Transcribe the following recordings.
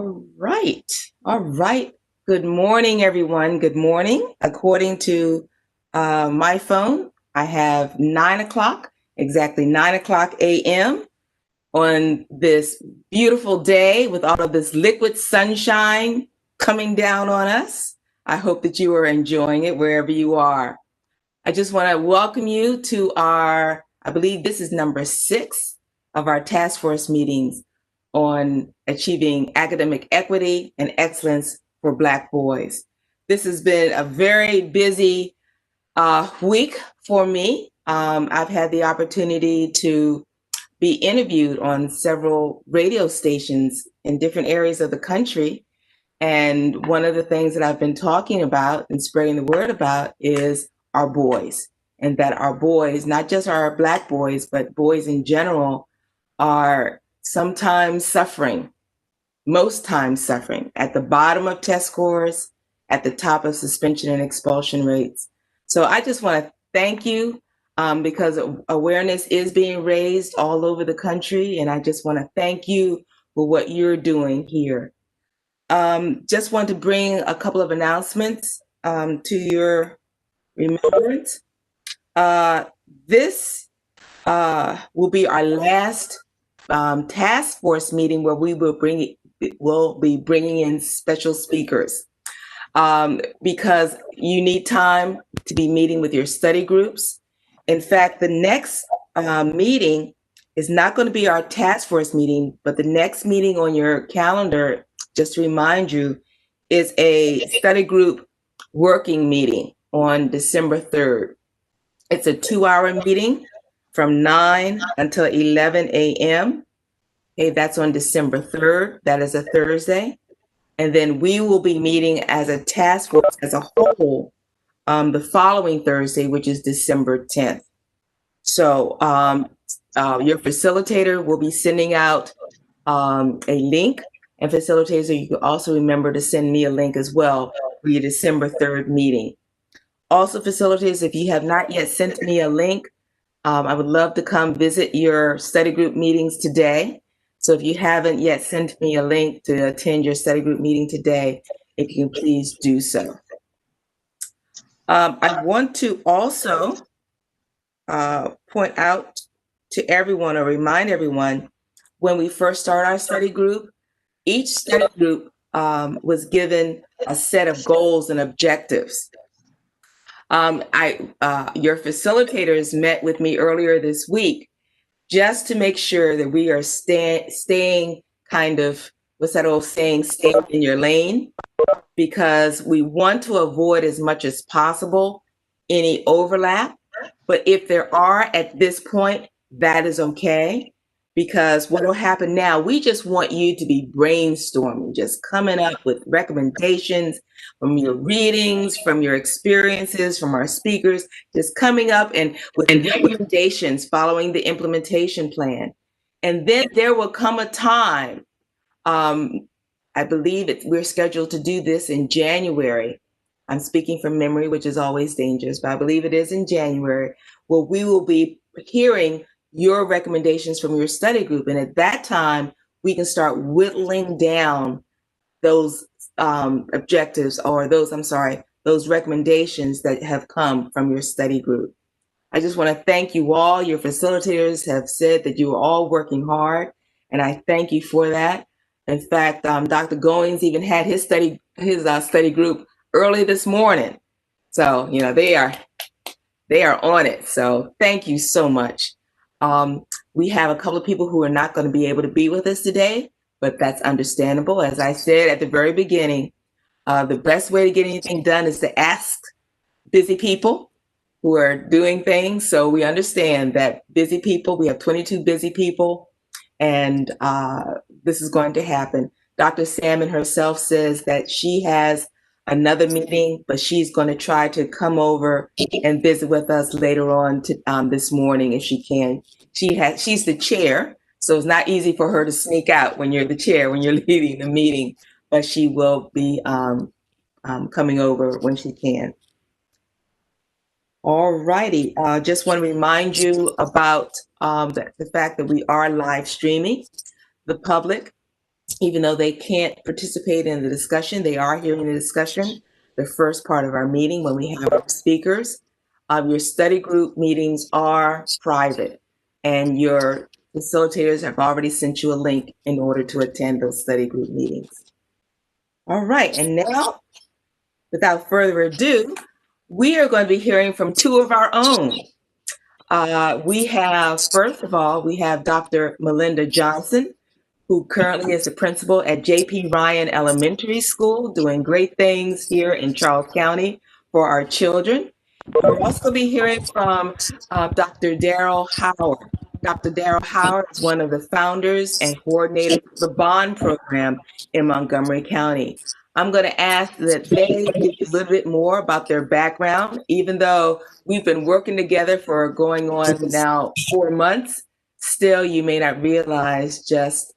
Right. All right. Good morning, everyone. Good morning. According to my phone, I have 9 o'clock, exactly 9 o'clock a.m. on this beautiful day with all of this liquid sunshine coming down on us. I hope that you are enjoying it wherever you are. I just want to welcome you to I believe this is number 6 of our task force meetings on achieving academic equity and excellence for Black boys. This has been a very busy week for me. I've had the opportunity to be interviewed on several radio stations in different areas of the country. And one of the things that I've been talking about and spreading the word about is our boys, and that our boys, not just our Black boys, but boys in general, are sometimes suffering, most times suffering, at the bottom of test scores, at the top of suspension and expulsion rates. So I just want to thank you because awareness is being raised all over the country. And I just want to thank you for what you're doing here. Just want to bring a couple of announcements to your remembrance. This will be our last task force meeting where we will be bringing in special speakers because you need time to be meeting with your study groups. In fact, the next meeting is not going to be our task force meeting, but the next meeting on your calendar, just to remind you, is a study group working meeting on December 3rd. It's a 2-hour meeting from 9 until 11 a.m. Okay, that's on December 3rd. That is a Thursday. And then we will be meeting as a task force as a whole the following Thursday, which is December 10th. So your facilitator will be sending out a link. And facilitators, you can also remember to send me a link as well for your December 3rd meeting. Also, facilitators, if you have not yet sent me a link, I would love to come visit your study group meetings today. So if you haven't yet sent me a link to attend your study group meeting today, if you can please do so. I want to also point out to everyone or remind everyone, when we first start our study group, each study group was given a set of goals and objectives. Your facilitators met with me earlier this week just to make sure that we are staying kind of, what's that old saying, stay in your lane, because we want to avoid as much as possible any overlap. But if there are at this point, that is okay, because what will happen now, we just want you to be brainstorming, just coming up with recommendations from your readings, from your experiences, from our speakers, just coming up and with recommendations following the implementation plan. And then there will come a time, I believe we're scheduled to do this in January. I'm speaking from memory, which is always dangerous, but I believe it is in January, where we will be hearing your recommendations from your study group. And at that time, we can start whittling down those objectives, or those recommendations that have come from your study group. I just want to thank you all. Your facilitators have said that you are all working hard, and I thank you for that. In fact, Dr. Goings even had his study group early this morning. So, they are on it. So thank you so much. We have a couple of people who are not going to be able to be with us today, but that's understandable. As I said at the very beginning, the best way to get anything done is to ask busy people who are doing things. So we understand that busy people, we have 22 busy people, and this is going to happen. Dr. Salmon herself says that she has another meeting, but she's going to try to come over and visit with us later on this morning if she can. She's the chair, so it's not easy for her to sneak out when you're the chair, when you're leading the meeting, but she will be coming over when she can. All righty. Just want to remind you about the fact that we are live streaming the public. Even though they can't participate in the discussion, they are hearing the discussion, the first part of our meeting when we have our speakers. Your study group meetings are private, and your facilitators have already sent you a link in order to attend those study group meetings. All right, and now, without further ado, we are going to be hearing from two of our own. We have, first of all, we have Dr. Melinda Johnson, who currently is the principal at J.P. Ryan Elementary School, doing great things here in Charles County for our children. We're also going to be hearing from Dr. Daryl Howard. Dr. Daryl Howard is one of the founders and coordinators of the BOND program in Montgomery County. I'm going to ask that they give you a little bit more about their background, even though we've been working together for going on now 4 months. Still, you may not realize just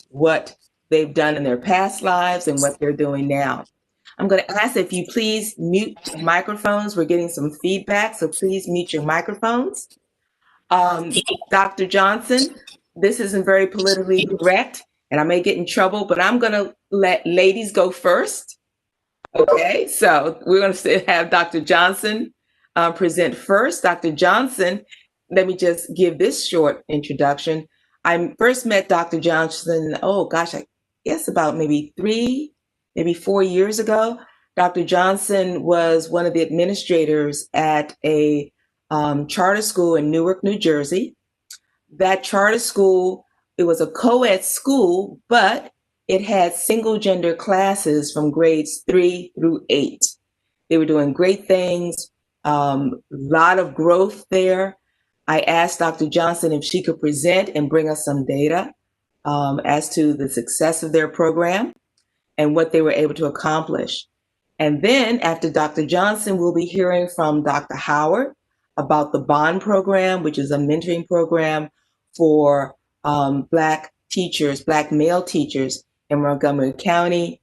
what they've done in their past lives and what they're doing now. I'm going to ask if you please mute your microphones. We're getting some feedback, so please mute your microphones. Dr. Johnson, this isn't very politically correct, and I may get in trouble, but I'm going to let ladies go first. Okay, so we're going to have Dr. Johnson present first. Dr. Johnson, let me just give this short introduction. I first met Dr. Johnson, oh gosh, I guess about maybe 4 years ago. Dr. Johnson was one of the administrators at a charter school in Newark, New Jersey. That charter school, it was a co-ed school, but it had single gender classes from grades 3 through 8. They were doing great things, lot of growth there. I asked Dr. Johnson if she could present and bring us some data as to the success of their program and what they were able to accomplish. And then after Dr. Johnson, we'll be hearing from Dr. Howard about the BOND program, which is a mentoring program for Black teachers, Black male teachers in Montgomery County.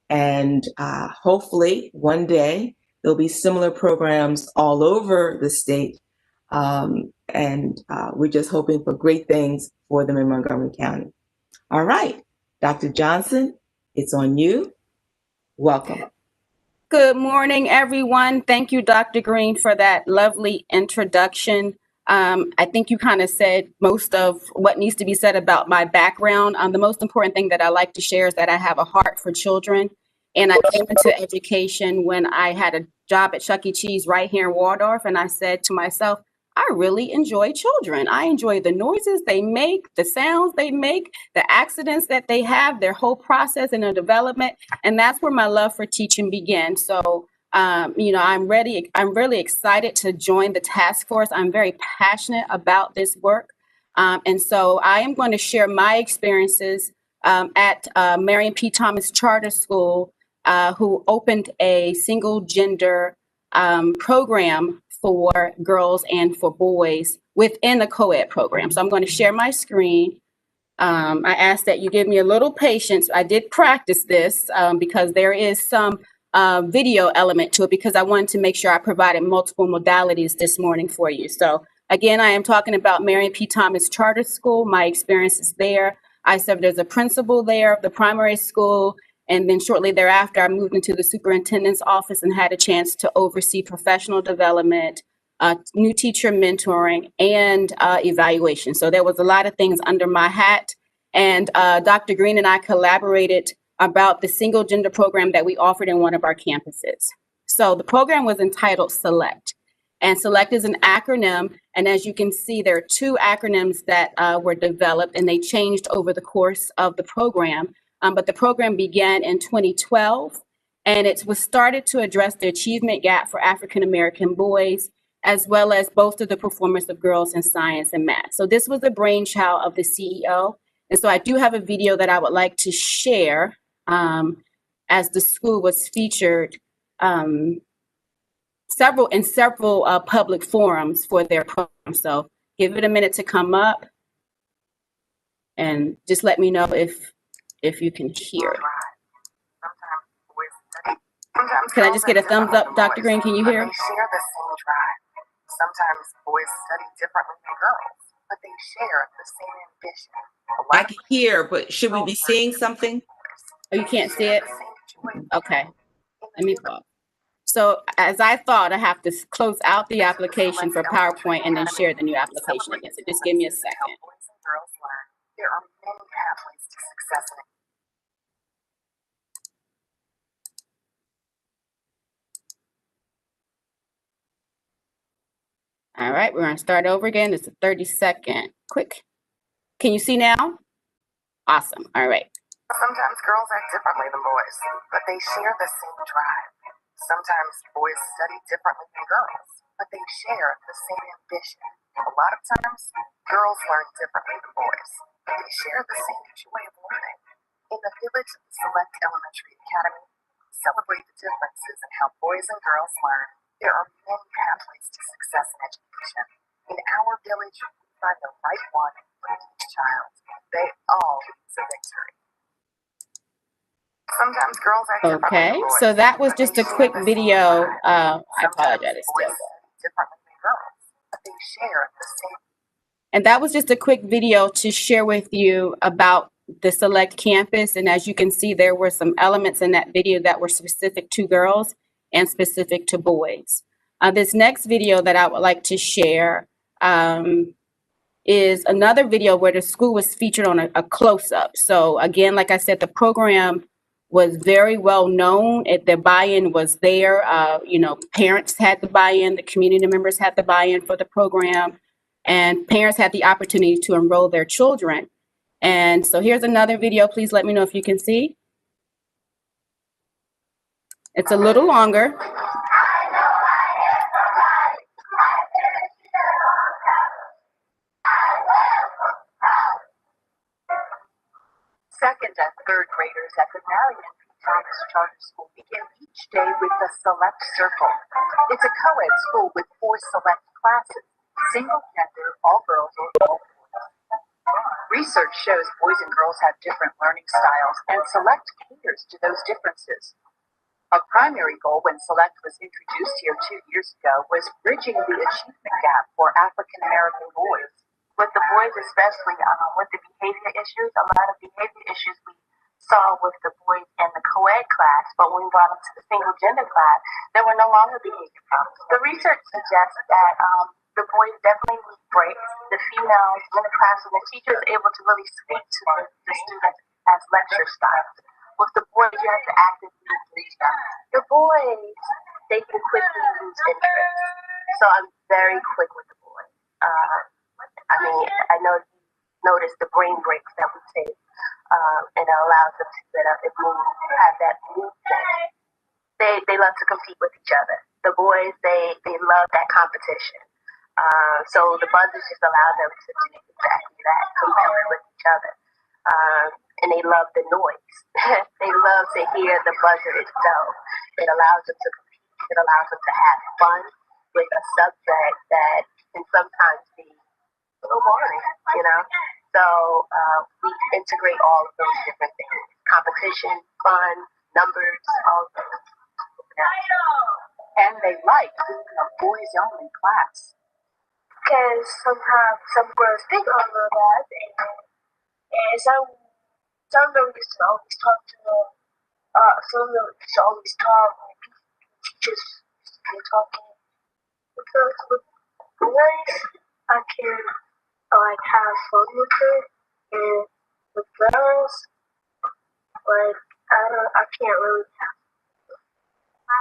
And hopefully one day there'll be similar programs all over the state. We're just hoping for great things for them in Montgomery County. All right, Dr. Johnson, it's on you. Welcome. Good morning, everyone. Thank you, Dr. Greene, for that lovely introduction. I think you kind of said most of what needs to be said about my background. The most important thing that I like to share is that I have a heart for children. And I came into education when I had a job at Chuck E. Cheese right here in Waldorf. And I said to myself, I really enjoy children. I enjoy the noises they make, the sounds they make, the accidents that they have, their whole process and their development. And that's where my love for teaching began. So, I'm really excited to join the task force. I'm very passionate about this work. And so I am going to share my experiences at Marion P. Thomas Charter School, who opened a single gender program for girls and for boys within the co-ed program. So I'm going to share my screen. I ask that you give me a little patience. I did practice this because there is some video element to it because I wanted to make sure I provided multiple modalities this morning for you. So again, I am talking about Marion P. Thomas Charter School, my experiences there. I served as a principal there of the primary school. And then shortly thereafter, I moved into the superintendent's office and had a chance to oversee professional development, new teacher mentoring, and evaluation. So there was a lot of things under my hat. And Dr. Greene and I collaborated about the single gender program that we offered in one of our campuses. So the program was entitled SELECT. And SELECT is an acronym. And as you can see, there are two acronyms that were developed and they changed over the course of the program. But the program began in 2012, and it was started to address the achievement gap for African-American boys, as well as bolster the performance of girls in science and math. So this was the brainchild of the CEO. And so I do have a video that I would like to share as the school was featured in several public forums for their program. So give it a minute to come up and just let me know if you can hear it. Can I just get a thumbs up, Dr. Greene? Can you hear? They share the same drive. Sometimes boys study differently than girls. but they share the same ambition. I can hear, but should we be seeing something? Oh, you can't see it? Okay. Let me go. So as I thought, I have to close out the application for PowerPoint and then share the new application again. So just give me a second. There are many pathways to success in All right, we're going to start over again. It's a 30-second quick. Can you see now? Awesome. All right. Sometimes girls act differently than boys, but they share the same drive. Sometimes boys study differently than girls, but they share the same ambition. A lot of times, girls learn differently than boys, but they share the same joy of learning. In the village of the Select Elementary Academy, we celebrate the differences in how boys and girls learn. There are many pathways to success in education. In our village, we find the right one for each child. They all lead to victory. Sometimes girls act differently Okay, than boys, so that was but they just a share quick the same video. drive. I Sometimes apologize. It's boys still there. study differently than girls, but they share the same. And that was just a quick video to share with you about the Select campus. And as you can see, there were some elements in that video that were specific to girls and specific to boys. This next video that I would like to share is another video where the school was featured on a close-up. So again, like I said, the program was very well known. The buy-in was there. Parents had the buy-in, the community members had the buy-in for the program, and parents had the opportunity to enroll their children. And so here's another video. Please let me know if you can see. It's a little longer. Second and third graders at the Marion Thomas Charter School begin each day with the Select Circle. It's a co-ed school with 4 select classes, single gender, all girls or all boys. Research shows boys and girls have different learning styles, and Select caters to those differences. A primary goal when Select was introduced here 2 years ago was bridging the achievement gap for African American boys. With the boys especially, with the behavior issues, a lot of behavior issues we saw with the boys in the co-ed class, but when we brought them to the single gender class, there were no longer behavior problems. The research suggests that the boys definitely need breaks. The females in the classroom, the teacher is able to really speak to the students as lecture styles. With the boys, you have to actively engage them. The boys, they can quickly lose interest. So I'm very quick with the boys. I know you notice the brain breaks that we take, and it allows them to get up and move, have that movement. They love to compete with each other. The boys, they love that competition. So the buzzers just allow them to do exactly that, compete with each other. And they love the noise. They love to hear the buzzer itself. It allows them to compete. It allows them to have fun with a subject that can sometimes be a little boring, So we integrate all of those different things. Competition, fun, numbers, all of those. And they like being a boys-only class. Because sometimes some girls pick on the guys, and some of them used to always talk to them. Some of them used to always talk, teachers used to be talking. Because with boys, I can have fun with it, and with girls, I can't really have.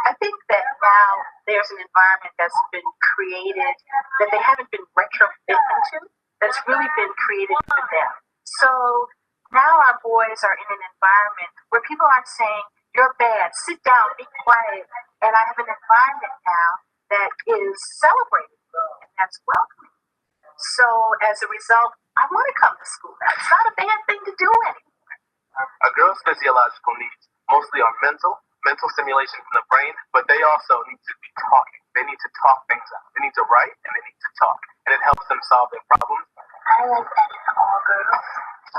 I think that now there's an environment that's been created that they haven't been retrofit into, that's really been created for them. So now our boys are in an environment where people aren't saying, "You're bad, sit down, be quiet." And I have an environment now that is celebrating and that's welcoming. So as a result, I want to come to school. It's not a bad thing to do anymore. A girl's physiological needs mostly are mental stimulation from the brain, but they also need to be talking. They need to talk things out. They need to write and they need to talk. And it helps them solve their problems. I like that it's all girls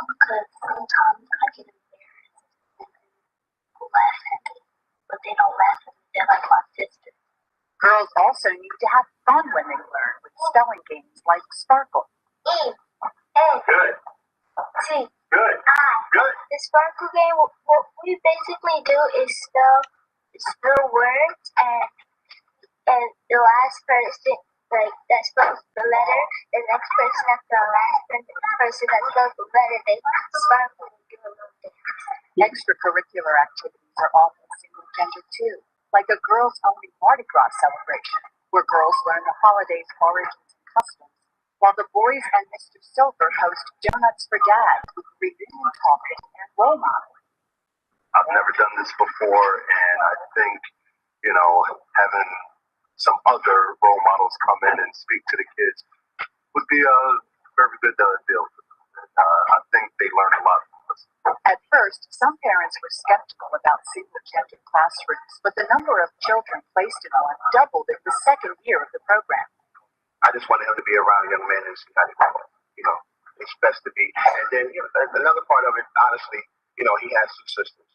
because sometimes I get embarrassed and people laugh at me, but they don't laugh at me. They're like my sister. Girls also need to have fun when they learn with spelling games like Sparkle. Good. T. Good. I. Good. The sparkle game, what we basically do is spell words, and the last person, like, that spells the letter, the next person after the last person that spells the letter, they sparkle and do a little dance. Extracurricular activities are often single gender too, like a girls-only Mardi Gras celebration, where girls learn the holiday's origins and customs, while the boys and Mr. Silver host Donuts for Dads with reunion talking and role modeling. I've never done this before, and I think, having some other role models come in and speak to the kids would be a very good deal for them. I think they learn a lot from us. At first, some parents were skeptical about single-gender classrooms, but the number of children placed in one doubled in the second year of the program. I just wanted him to be around a young man and see how they grow. It's best to be. And then another part of it, honestly, he has two sisters,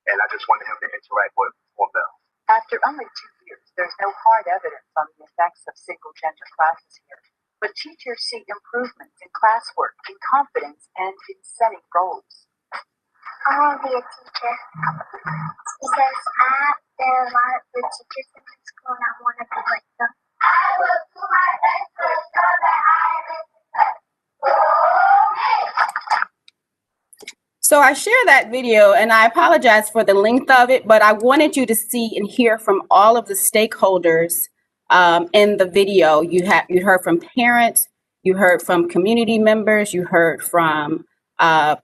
and I just wanted him to interact with them. After only 2 years, there's no hard evidence on the effects of single-gender classes here, but teachers see improvements in classwork, in confidence, and in setting goals. I want to be a teacher because there are a lot of good teachers in my school, and I want to be like them. I will do my best to show that I am. So I share that video, and I apologize for the length of it, but I wanted you to see and hear from all of the stakeholders in the video. You heard from parents, you heard from community members, you heard from a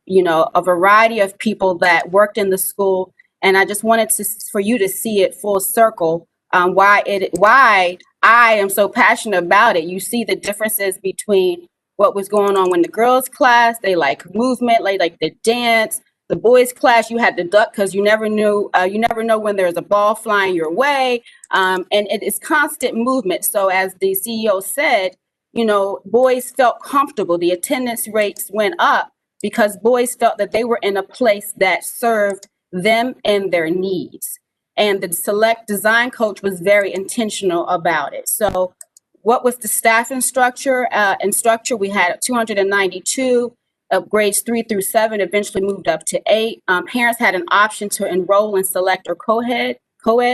variety of people that worked in the school, and I just wanted for you to see it full circle. Why I am so passionate about it. You see the differences between what was going on when the girls' class, they like movement, like the dance. The boys' class, you had to duck because you never know when there's a ball flying your way. And it is constant movement. So as the CEO said, boys felt comfortable. The attendance rates went up because boys felt that they were in a place that served them and their needs. And the select design coach was very intentional about it. So what was the staffing structure? We had 292 grades 3 through 7, eventually moved up to 8. Parents had an option to enroll in select or co-ed.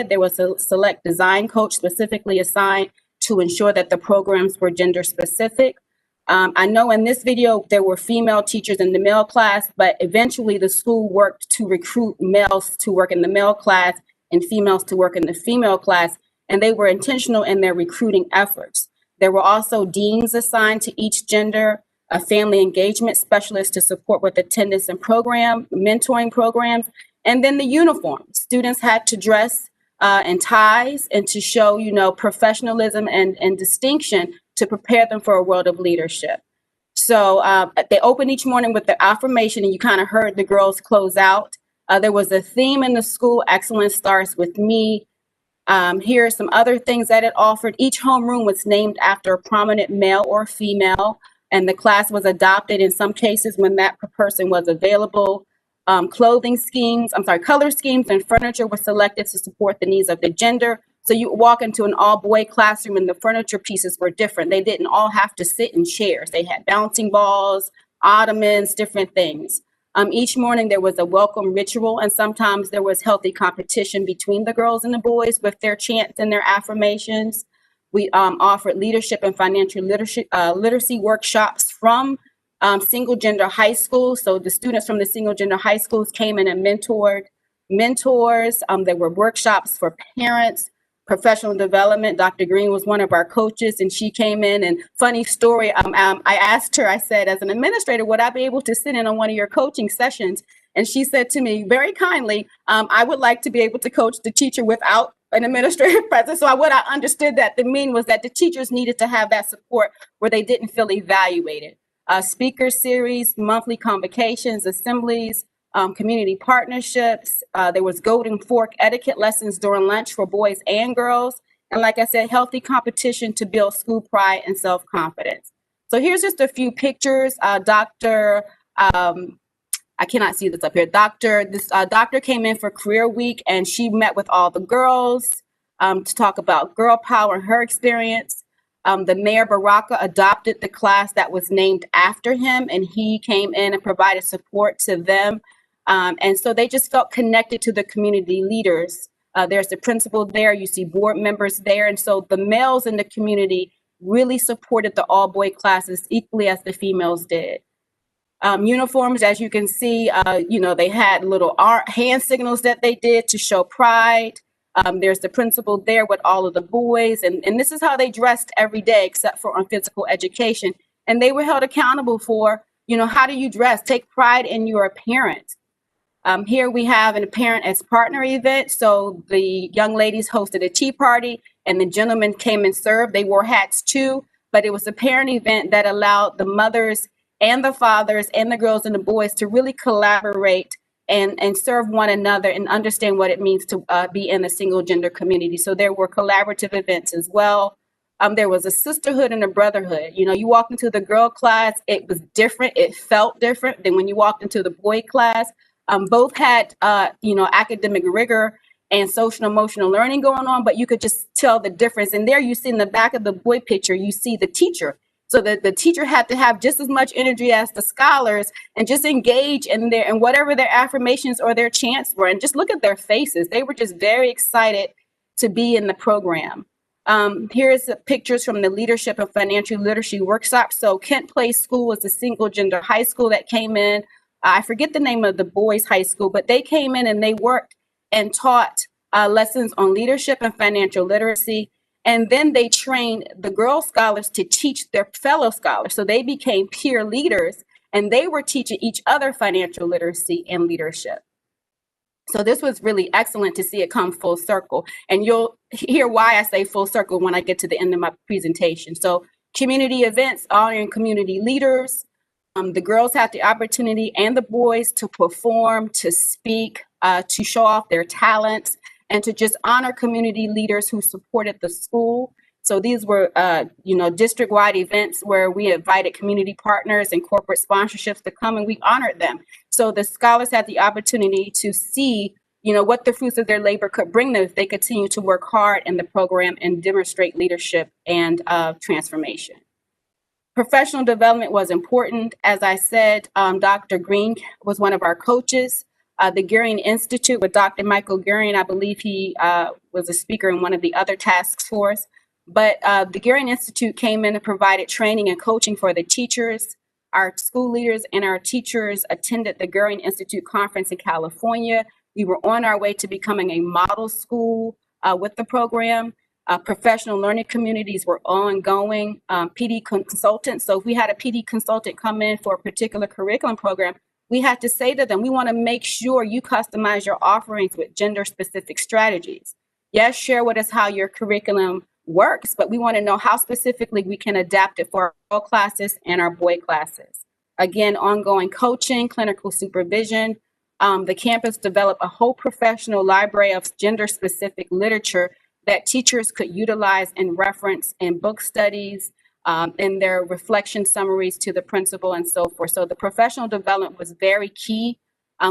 There was a select design coach specifically assigned to ensure that the programs were gender specific. I know in this video, there were female teachers in the male class, but eventually the school worked to recruit males to work in the male class and females to work in the female class. And they were intentional in their recruiting efforts. There were also deans assigned to each gender, a family engagement specialist to support with attendance and mentoring programs, and then the uniform. Students had to dress in ties and to show, professionalism and distinction to prepare them for a world of leadership. So they opened each morning with the affirmation, and you kind of heard the girls close out. There was a theme in the school, excellence starts with me. Here are some other things that it offered. Each homeroom was named after a prominent male or female, and the class was adopted in some cases when that person was available. Color schemes and furniture were selected to support the needs of the gender. So you walk into an all-boy classroom and the furniture pieces were different. They didn't all have to sit in chairs. They had bouncing balls, ottomans, different things. Each morning there was a welcome ritual, and sometimes there was healthy competition between the girls and the boys with their chants and their affirmations. We offered leadership and financial literacy workshops from single gender high schools. So the students from the single gender high schools came in and mentored mentors. There were workshops for parents, professional development. Dr. Greene was one of our coaches, and she came in, and funny story, I asked her, I said, as an administrator, would I be able to sit in on one of your coaching sessions? And she said to me very kindly, I would like to be able to coach the teacher without an administrative presence. So what I understood that the mean was that the teachers needed to have that support where they didn't feel evaluated. Speaker series, monthly convocations, assemblies, community partnerships. There was golden fork etiquette lessons during lunch for boys and girls. And like I said, healthy competition to build school pride and self-confidence. So here's just a few pictures. I cannot see this up here. Doctor came in for Career Week, and she met with all the girls to talk about girl power and her experience. The Mayor Baraka adopted the class that was named after him, and he came in and provided support to them. And so they just felt connected to the community leaders. There's the principal there, you see board members there. And so the males in the community really supported the all-boy classes equally as the females did. Uniforms, as you can see, they had little hand signals that they did to show pride. There's the principal there with all of the boys, and this is how they dressed every day, except for on physical education. And they were held accountable for, how do you dress? Take pride in your appearance. Here we have an apparent as partner event. So the young ladies hosted a tea party and the gentlemen came and served. They wore hats too, but it was a parent event that allowed the mothers and the fathers and the girls and the boys to really collaborate and serve one another and understand what it means to be in a single gender community. So there were collaborative events as well. There was a sisterhood and a brotherhood. You walked into the girl class, it was different. It felt different than when you walked into the boy class. Both had, academic rigor and social emotional learning going on, but you could just tell the difference. And there you see in the back of the boy picture, you see the teacher. So the teacher had to have just as much energy as the scholars and just engage in whatever their affirmations or their chants were. And just look at their faces. They were just very excited to be in the program. Here's the pictures from the Leadership and Financial Literacy Workshop. So Kent Place School was a single gender high school that came in. I forget the name of the boys' high school, but they came in and they worked and taught lessons on leadership and financial literacy. And then they trained the girl scholars to teach their fellow scholars. So they became peer leaders and they were teaching each other financial literacy and leadership. So this was really excellent to see it come full circle. And you'll hear why I say full circle when I get to the end of my presentation. So community events, honoring community leaders. The girls had the opportunity and the boys to perform, to speak, to show off their talents, and to just honor community leaders who supported the school. So these were, district-wide events where we invited community partners and corporate sponsorships to come and we honored them. So the scholars had the opportunity to see, what the fruits of their labor could bring them if they continue to work hard in the program and demonstrate leadership and transformation. Professional development was important. As I said, Dr. Greene was one of our coaches. The Greene Institute with Dr. Michael Greene, I believe he was a speaker in one of the other task force. But the Greene Institute came in and provided training and coaching for the teachers. Our school leaders and our teachers attended the Greene Institute conference in California. We were on our way to becoming a model school with the program. Professional learning communities were ongoing. PD consultants. So if we had a PD consultant come in for a particular curriculum program, we had to say to them, we want to make sure you customize your offerings with gender-specific strategies. Yes, share with us how your curriculum works, but we want to know how specifically we can adapt it for our girl classes and our boy classes. Again, ongoing coaching, clinical supervision. The campus developed a whole professional library of gender-specific literature that teachers could utilize and reference in book studies, in their reflection summaries to the principal and so forth. So the professional development was very key.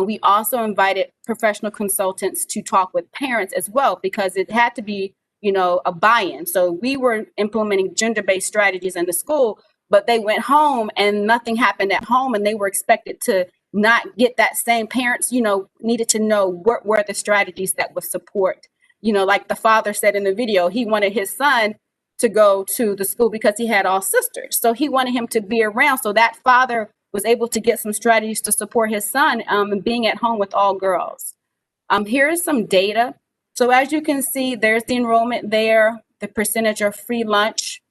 We also invited professional consultants to talk with parents as well, because it had to be, a buy-in. So we were implementing gender-based strategies in the school, but they went home and nothing happened at home, and they were expected to not get that same. Parents, needed to know what were the strategies that would support. Like the father said in the video, he wanted his son to go to the school because he had all sisters. So he wanted him to be around. So that father was able to get some strategies to support his son being at home with all girls. Here is some data. So as you can see, there's the enrollment there, the percentage of free lunch,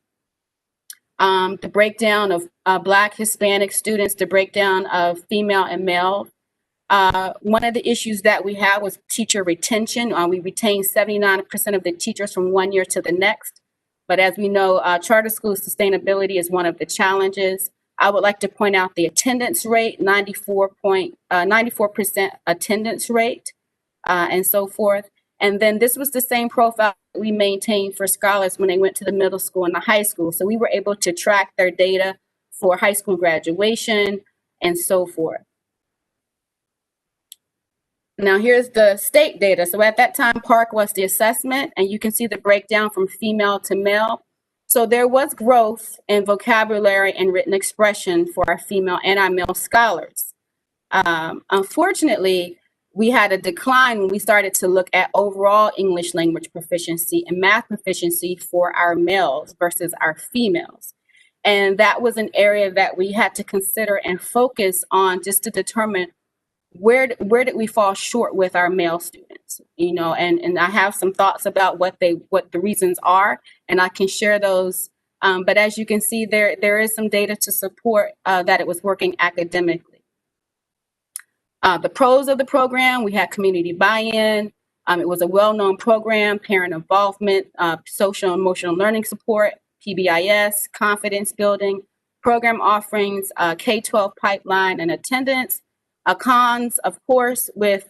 the breakdown of Black, Hispanic students, the breakdown of female and male. One of the issues that we had was teacher retention. We retained 79% of the teachers from one year to the next. But as we know, charter school sustainability is one of the challenges. I would like to point out the attendance rate, 94% attendance rate, and so forth. And then this was the same profile that we maintained for scholars when they went to the middle school and the high school. So we were able to track their data for high school graduation and so forth. Now here's the state data. So at that time, PARC was the assessment, and you can see the breakdown from female to male. So there was growth in vocabulary and written expression for our female and our male scholars. Unfortunately, we had a decline when we started to look at overall English language proficiency and math proficiency for our males versus our females. And that was an area that we had to consider and focus on just to determine where did we fall short with our male students, you know, and I have some thoughts about what the reasons are, and I can share those. But as you can see, there is some data to support that it was working academically. The pros of the program, we had community buy-in. It was a well-known program, parent involvement, social and emotional learning support, PBIS, confidence building, program offerings, K-12 pipeline and attendance. Cons, of course, with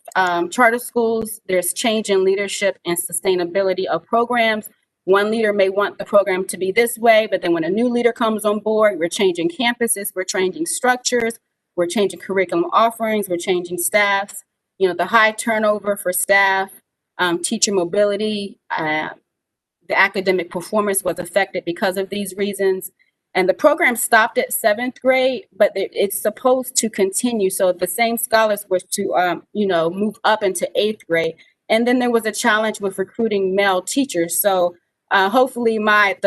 charter schools, there's change in leadership and sustainability of programs. One leader may want the program to be this way, but then when a new leader comes on board, we're changing campuses, we're changing structures, we're changing curriculum offerings, we're changing staffs. You know, the high turnover for staff, teacher mobility, the academic performance was affected because of these reasons. And the program stopped at 7th grade, but it's supposed to continue. So the same scholars were to, move up into 8th grade. And then there was a challenge with recruiting male teachers. So hopefully my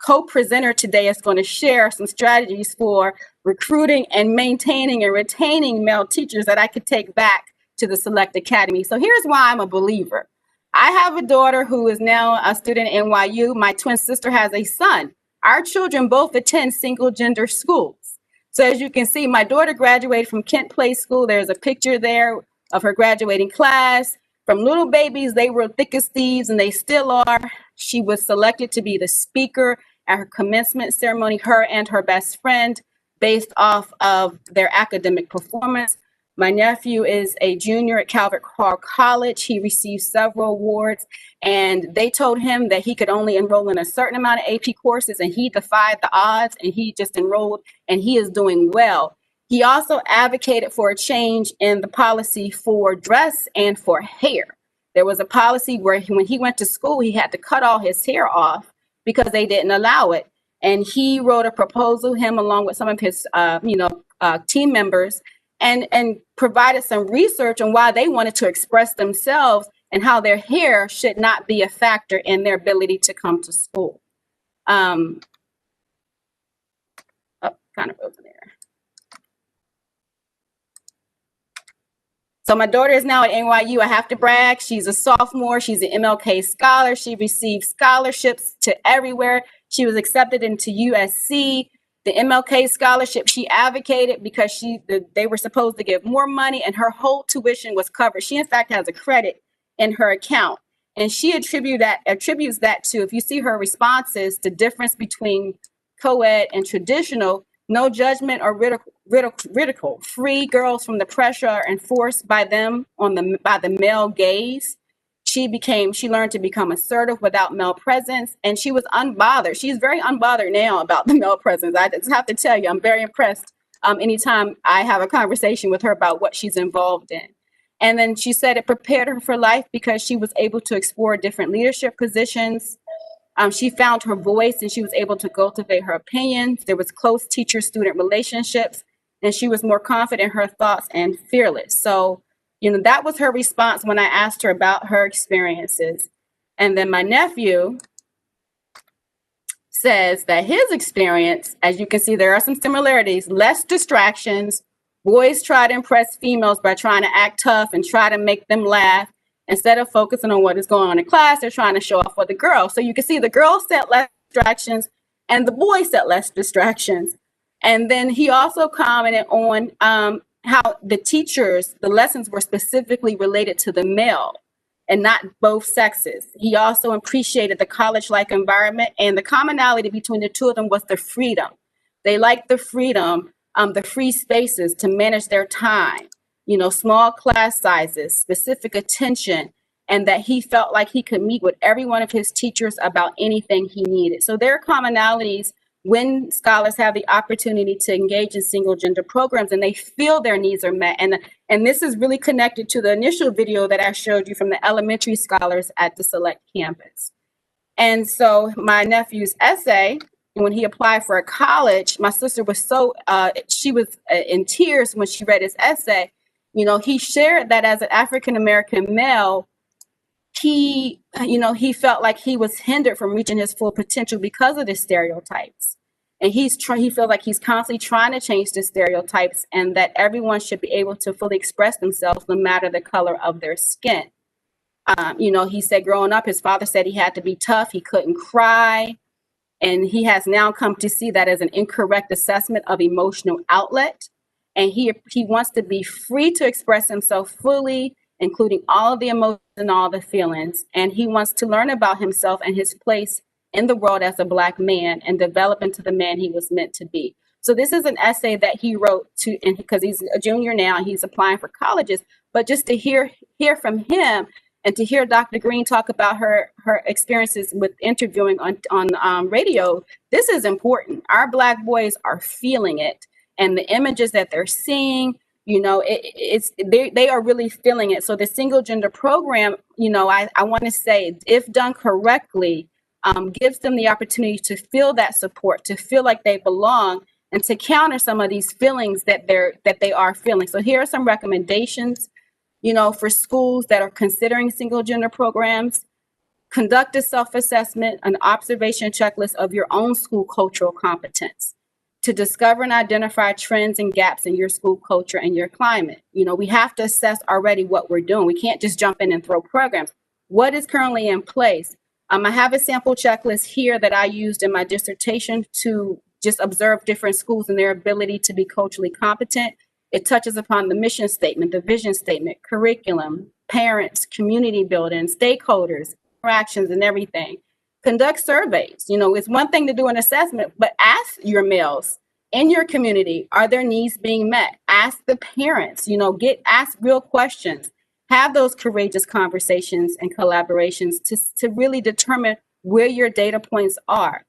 co-presenter today is going to share some strategies for recruiting and maintaining and retaining male teachers that I could take back to the Select Academy. So here's why I'm a believer. I have a daughter who is now a student at NYU. My twin sister has a son. Our children both attend single gender schools. So as you can see, my daughter graduated from Kent Place School. There's a picture there of her graduating class. From little babies, they were thick as thieves, and they still are. She was selected to be the speaker at her commencement ceremony, her and her best friend, based off of their academic performance. My nephew is a junior at Calvert Hall College. He received several awards, and they told him that he could only enroll in a certain amount of AP courses, and he defied the odds, and he just enrolled, and he is doing well. He also advocated for a change in the policy for dress and for hair. There was a policy where when he went to school, he had to cut all his hair off because they didn't allow it. And he wrote a proposal, him along with some of his team members, and provided some research on why they wanted to express themselves and how their hair should not be a factor in their ability to come to school. Kind of over there. So my daughter is now at NYU. I have to brag. She's a sophomore. She's an MLK scholar. She received scholarships to everywhere. She was accepted into USC. The MLK scholarship, she advocated because they were supposed to give more money, and her whole tuition was covered. She, in fact, has a credit in her account. And she attributes that to, if you see her responses, the difference between co-ed and traditional, no judgment or ridicule, free girls from the pressure enforced by them by the male gaze. She learned to become assertive without male presence, and she was unbothered. She's very unbothered now about the male presence. I just have to tell you, I'm very impressed anytime I have a conversation with her about what she's involved in. And then she said it prepared her for life because she was able to explore different leadership positions. She found her voice, and she was able to cultivate her opinions. There was close teacher-student relationships, and she was more confident in her thoughts and fearless. So, that was her response when I asked her about her experiences. And then my nephew says that his experience, as you can see, there are some similarities, less distractions. Boys try to impress females by trying to act tough and try to make them laugh. Instead of focusing on what is going on in class, they're trying to show off for the girls. So you can see the girls set less distractions and the boys set less distractions. And then he also commented on how the lessons were specifically related to the male and not both sexes. He also appreciated the college-like environment, and the commonality between the two of them was the freedom. They liked the freedom, the free spaces to manage their time, small class sizes, specific attention, and that he felt like he could meet with every one of his teachers about anything he needed. So there are commonalities when scholars have the opportunity to engage in single gender programs and they feel their needs are met. And this is really connected to the initial video that I showed you from the elementary scholars at the Select campus. And so my nephew's essay, when he applied for a college, my sister was she was in tears when she read his essay. He shared that as an African-American male, he felt like he was hindered from reaching his full potential because of the stereotypes. And he feels like he's constantly trying to change the stereotypes, and that everyone should be able to fully express themselves no matter the color of their skin. He said growing up, his father said he had to be tough, he couldn't cry. And he has now come to see that as an incorrect assessment of emotional outlet. And he wants to be free to express himself fully, including all of the emotions and all the feelings. And he wants to learn about himself and his place in the world as a Black man and develop into the man he was meant to be. So this is an essay that he wrote because he's a junior now, he's applying for colleges, but just to hear from him and to hear Dr. Greene talk about her experiences with interviewing on radio, this is important. Our Black boys are feeling it, and the images that they're seeing, they are really feeling it. So the single gender program, I want to say, if done correctly, gives them the opportunity to feel that support, to feel like they belong, and to counter some of these feelings that they are feeling. So here are some recommendations. For schools that are considering single gender programs: conduct a self-assessment, an observation checklist of your own school cultural competence to discover and identify trends and gaps in your school culture and your climate. We have to assess already what we're doing. We can't just jump in and throw programs. What is currently in place? I have a sample checklist here that I used in my dissertation to just observe different schools and their ability to be culturally competent. It touches upon the mission statement, the vision statement, curriculum, parents, community building, stakeholders, interactions, and everything. Conduct surveys. It's one thing to do an assessment, but ask your males in your community, are their needs being met? Ask the parents, ask real questions. Have those courageous conversations and collaborations to really determine where your data points are.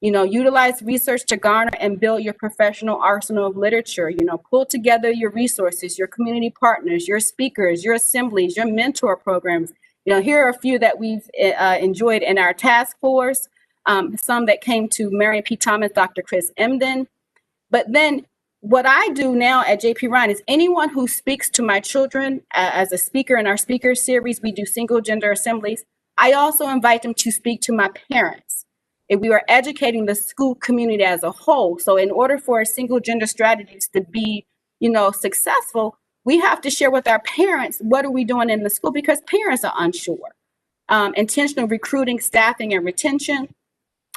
Utilize research to garner and build your professional arsenal of literature. Pull together your resources, your community partners, your speakers, your assemblies, your mentor programs. Here are a few that we've enjoyed in our task force, some that came to Marion P. Thomas, Dr. Chris Emden. But then what I do now at JP Ryan is anyone who speaks to my children as a speaker in our speaker series, we do single gender assemblies. I also invite them to speak to my parents. If we are educating the school community as a whole. So in order for single gender strategies to be, successful, we have to share with our parents, what are we doing in the school? Because parents are unsure. Intentional recruiting, staffing, and retention.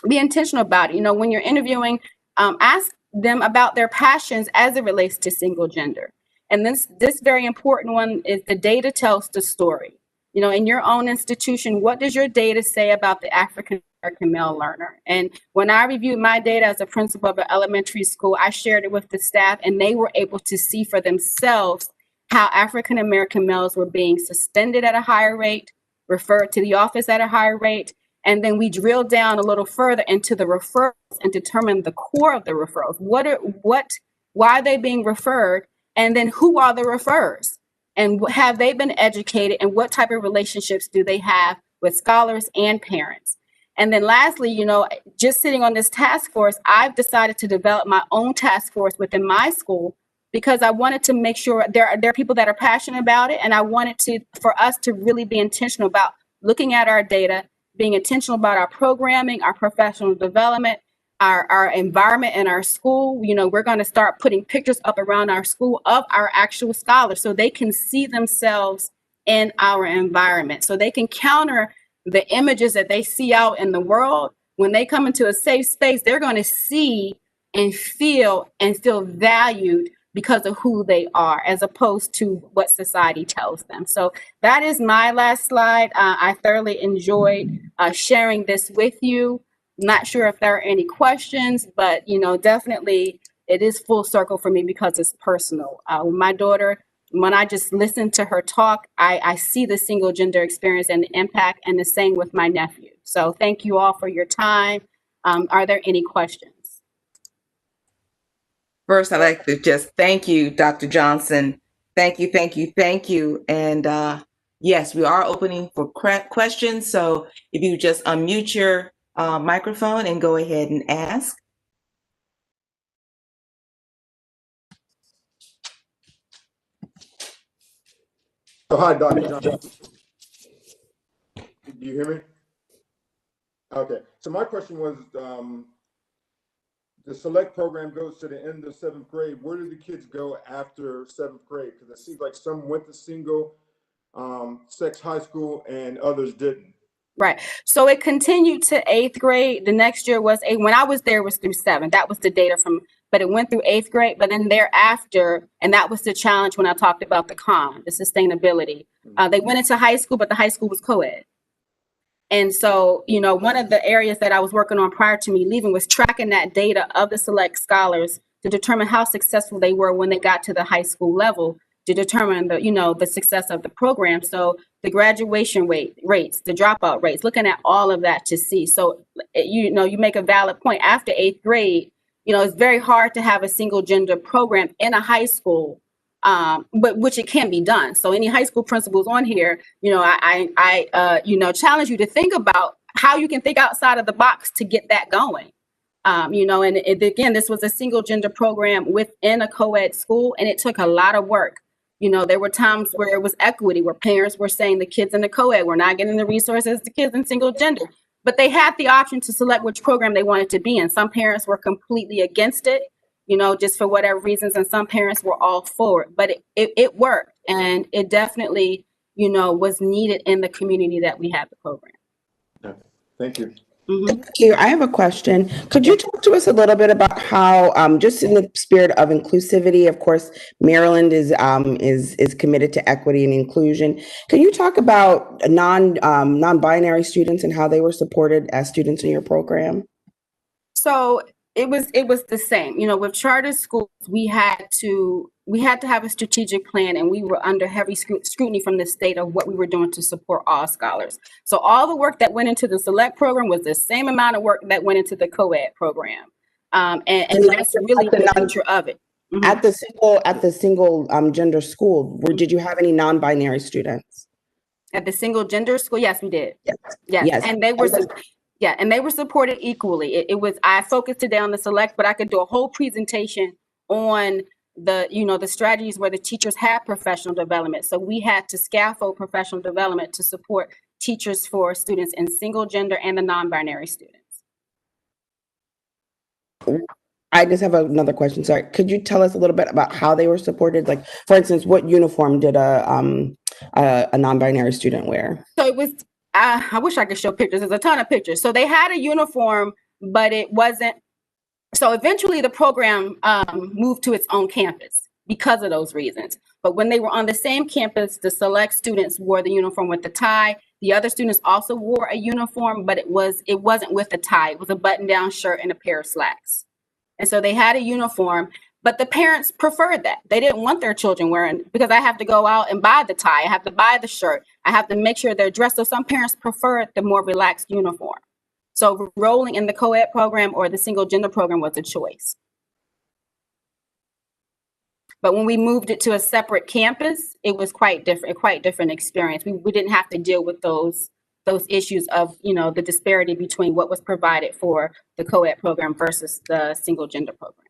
Be intentional about it. When you're interviewing, ask them about their passions as it relates to single gender. And this very important one is the data tells the story. In your own institution, what does your data say about the African American male learner? And when I reviewed my data as a principal of an elementary school, I shared it with the staff, and they were able to see for themselves how African American males were being suspended at a higher rate, referred to the office at a higher rate. And then we drill down a little further into the referrals and determine the core of the referrals. Why are they being referred? And then who are the referrers? And have they been educated? And what type of relationships do they have with scholars and parents? And then lastly, just sitting on this task force, I've decided to develop my own task force within my school because I wanted to make sure there are people that are passionate about it. And I wanted for us to really be intentional about looking at our data, being intentional about our programming, our professional development, our environment in our school. We're going to start putting pictures up around our school of our actual scholars so they can see themselves in our environment, so they can counter the images that they see out in the world. When they come into a safe space, they're going to see and feel valued because of who they are, as opposed to what society tells them. So that is my last slide. I thoroughly enjoyed sharing this with you. Not sure if there are any questions, but definitely it is full circle for me because it's personal. My daughter, when I just listen to her talk, I see the single gender experience and the impact, and the same with my nephew. So thank you all for your time. Are there any questions? First, I'd like to just thank you, Dr. Johnson. Thank you. And Yes, we are opening for questions. So if you just unmute your microphone and go ahead and ask. Oh, hi, Dr. Johnson. Do you hear me? Okay. So my question was, the select program goes to the end of 7th grade. Where do the kids go after 7th grade? Because it seems like some went to single sex high school and others didn't. Right. So it continued to 8th grade. The next year was when I was there, it was through 7. That was the data but it went through 8th grade. But then thereafter, and that was the challenge when I talked about the sustainability. They went into high school, but the high school was co-ed. And so, one of the areas that I was working on prior to me leaving was tracking that data of the select scholars to determine how successful they were when they got to the high school level, to determine the success of the program. So the graduation rates, the dropout rates, looking at all of that to see. So, you make a valid point. After 8th grade, it's very hard to have a single gender program in a high school, but which it can be done. So any high school principals on here, I challenge you to think about how you can think outside of the box to get that going. And again, this was a single gender program within a co-ed school, and it took a lot of work. There were times where it was equity, where parents were saying the kids in the co-ed were not getting the resources the kids in single gender, but they had the option to select which program they wanted to be in. Some parents were completely against it, just for whatever reasons, and some parents were all for it. But it worked, and it definitely, was needed in the community that we had the program. Okay. Thank you. Thank you. I have a question. Could you talk to us a little bit about how, just in the spirit of inclusivity, of course, Maryland is committed to equity and inclusion. Can you talk about non-binary students and how they were supported as students in your program? So it was the same. With charter schools, we had to have a strategic plan, and we were under heavy scrutiny from the state of what we were doing to support all scholars. So all the work that went into the select program was the same amount of work that went into the co-ed program, and that's really the nature of it. Mm-hmm. At the single gender school, did you have any non-binary students? At the single gender school, yes, we did. Yes. And they were. Yeah, and they were supported equally. I focused today on the select, but I could do a whole presentation on the strategies where the teachers had professional development. So we had to scaffold professional development to support teachers for students in single gender and the non-binary students. I just have another question. Sorry. Could you tell us a little bit about how they were supported? Like, for instance, what uniform did a non-binary student wear? So it was, I wish I could show pictures. There's a ton of pictures. So they had a uniform, but it wasn't. So eventually the program moved to its own campus because of those reasons. But when they were on the same campus, the select students wore the uniform with the tie. The other students also wore a uniform, but it wasn't with a tie. It was a button-down shirt and a pair of slacks. And so they had a uniform, but the parents preferred that. They didn't want their children wearing, because I have to go out and buy the tie. I have to buy the shirt. I have to make sure they're dressed. So some parents preferred the more relaxed uniform. So enrolling in the co-ed program or the single gender program was a choice. But when we moved it to a separate campus, it was quite different experience. We didn't have to deal with those issues of, the disparity between what was provided for the co-ed program versus the single gender program.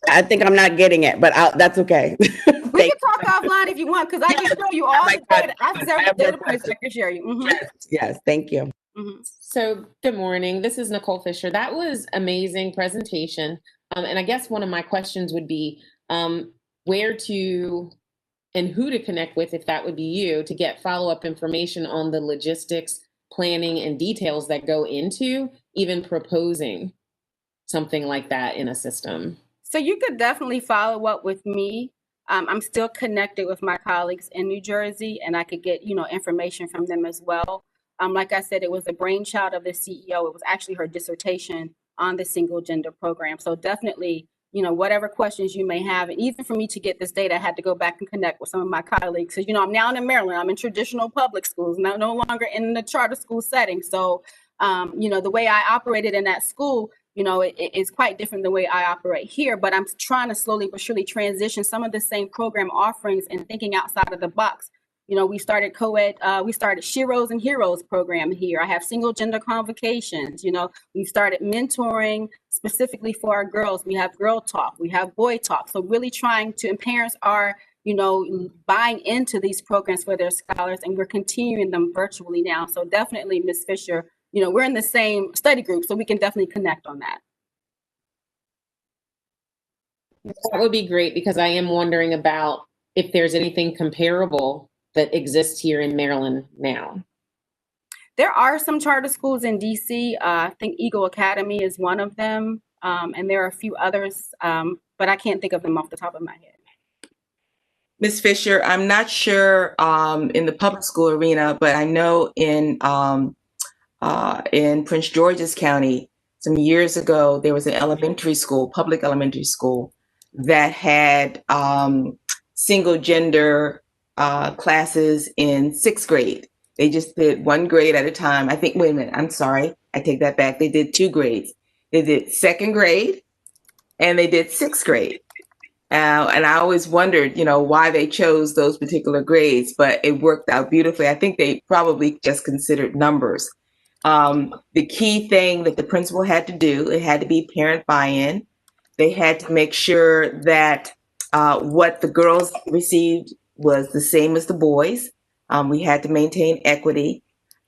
I think I'm not getting it, but that's okay. We can talk offline if you want, because I can show you all the data. I have several data points I can share you. Mm-hmm. Yes, thank you. Mm-hmm. So good morning. This is Nicole Fisher. That was amazing presentation. And I guess one of my questions would be where to and who to connect with, if that would be you, to get follow-up information on the logistics, planning, and details that go into even proposing something like that in a system. So you could definitely follow up with me. I'm still connected with my colleagues in New Jersey, and I could get, information from them as well. Like I said, it was the brainchild of the CEO. It was actually her dissertation on the single gender program. So definitely, whatever questions you may have, and even for me to get this data, I had to go back and connect with some of my colleagues. So, I'm now in Maryland. I'm in traditional public schools, no longer in the charter school setting. So, the way I operated in that school, it's quite different the way I operate here, but I'm trying to slowly but surely transition some of the same program offerings and thinking outside of the box. We started co-ed, we started Sheroes and Heroes program here. I have single gender convocations. We've started mentoring specifically for our girls. We have girl talk, we have boy talk. So really trying to, and parents are, buying into these programs for their scholars, and we're continuing them virtually now. So definitely, Ms. Fisher, we're in the same study group, so we can definitely connect on that. That would be great, because I am wondering about if there's anything comparable that exists here in Maryland now. There are some charter schools in DC. I think Eagle Academy is one of them, and there are a few others, but I can't think of them off the top of my head. Ms. Fisher, I'm not sure in the public school arena, but I know in Prince George's County, some years ago, there was an elementary school, public elementary school, that had single gender classes in 6th grade. They just did 1 grade at a time. I think, wait a minute, I'm sorry, I take that back. They did 2 grades. They did 2nd grade and they did 6th grade. And I always wondered, why they chose those particular grades, but it worked out beautifully. I think they probably just considered numbers. The key thing that the principal had to do, it had to be parent buy-in. They had to make sure that what the girls received was the same as the boys. We had to maintain equity.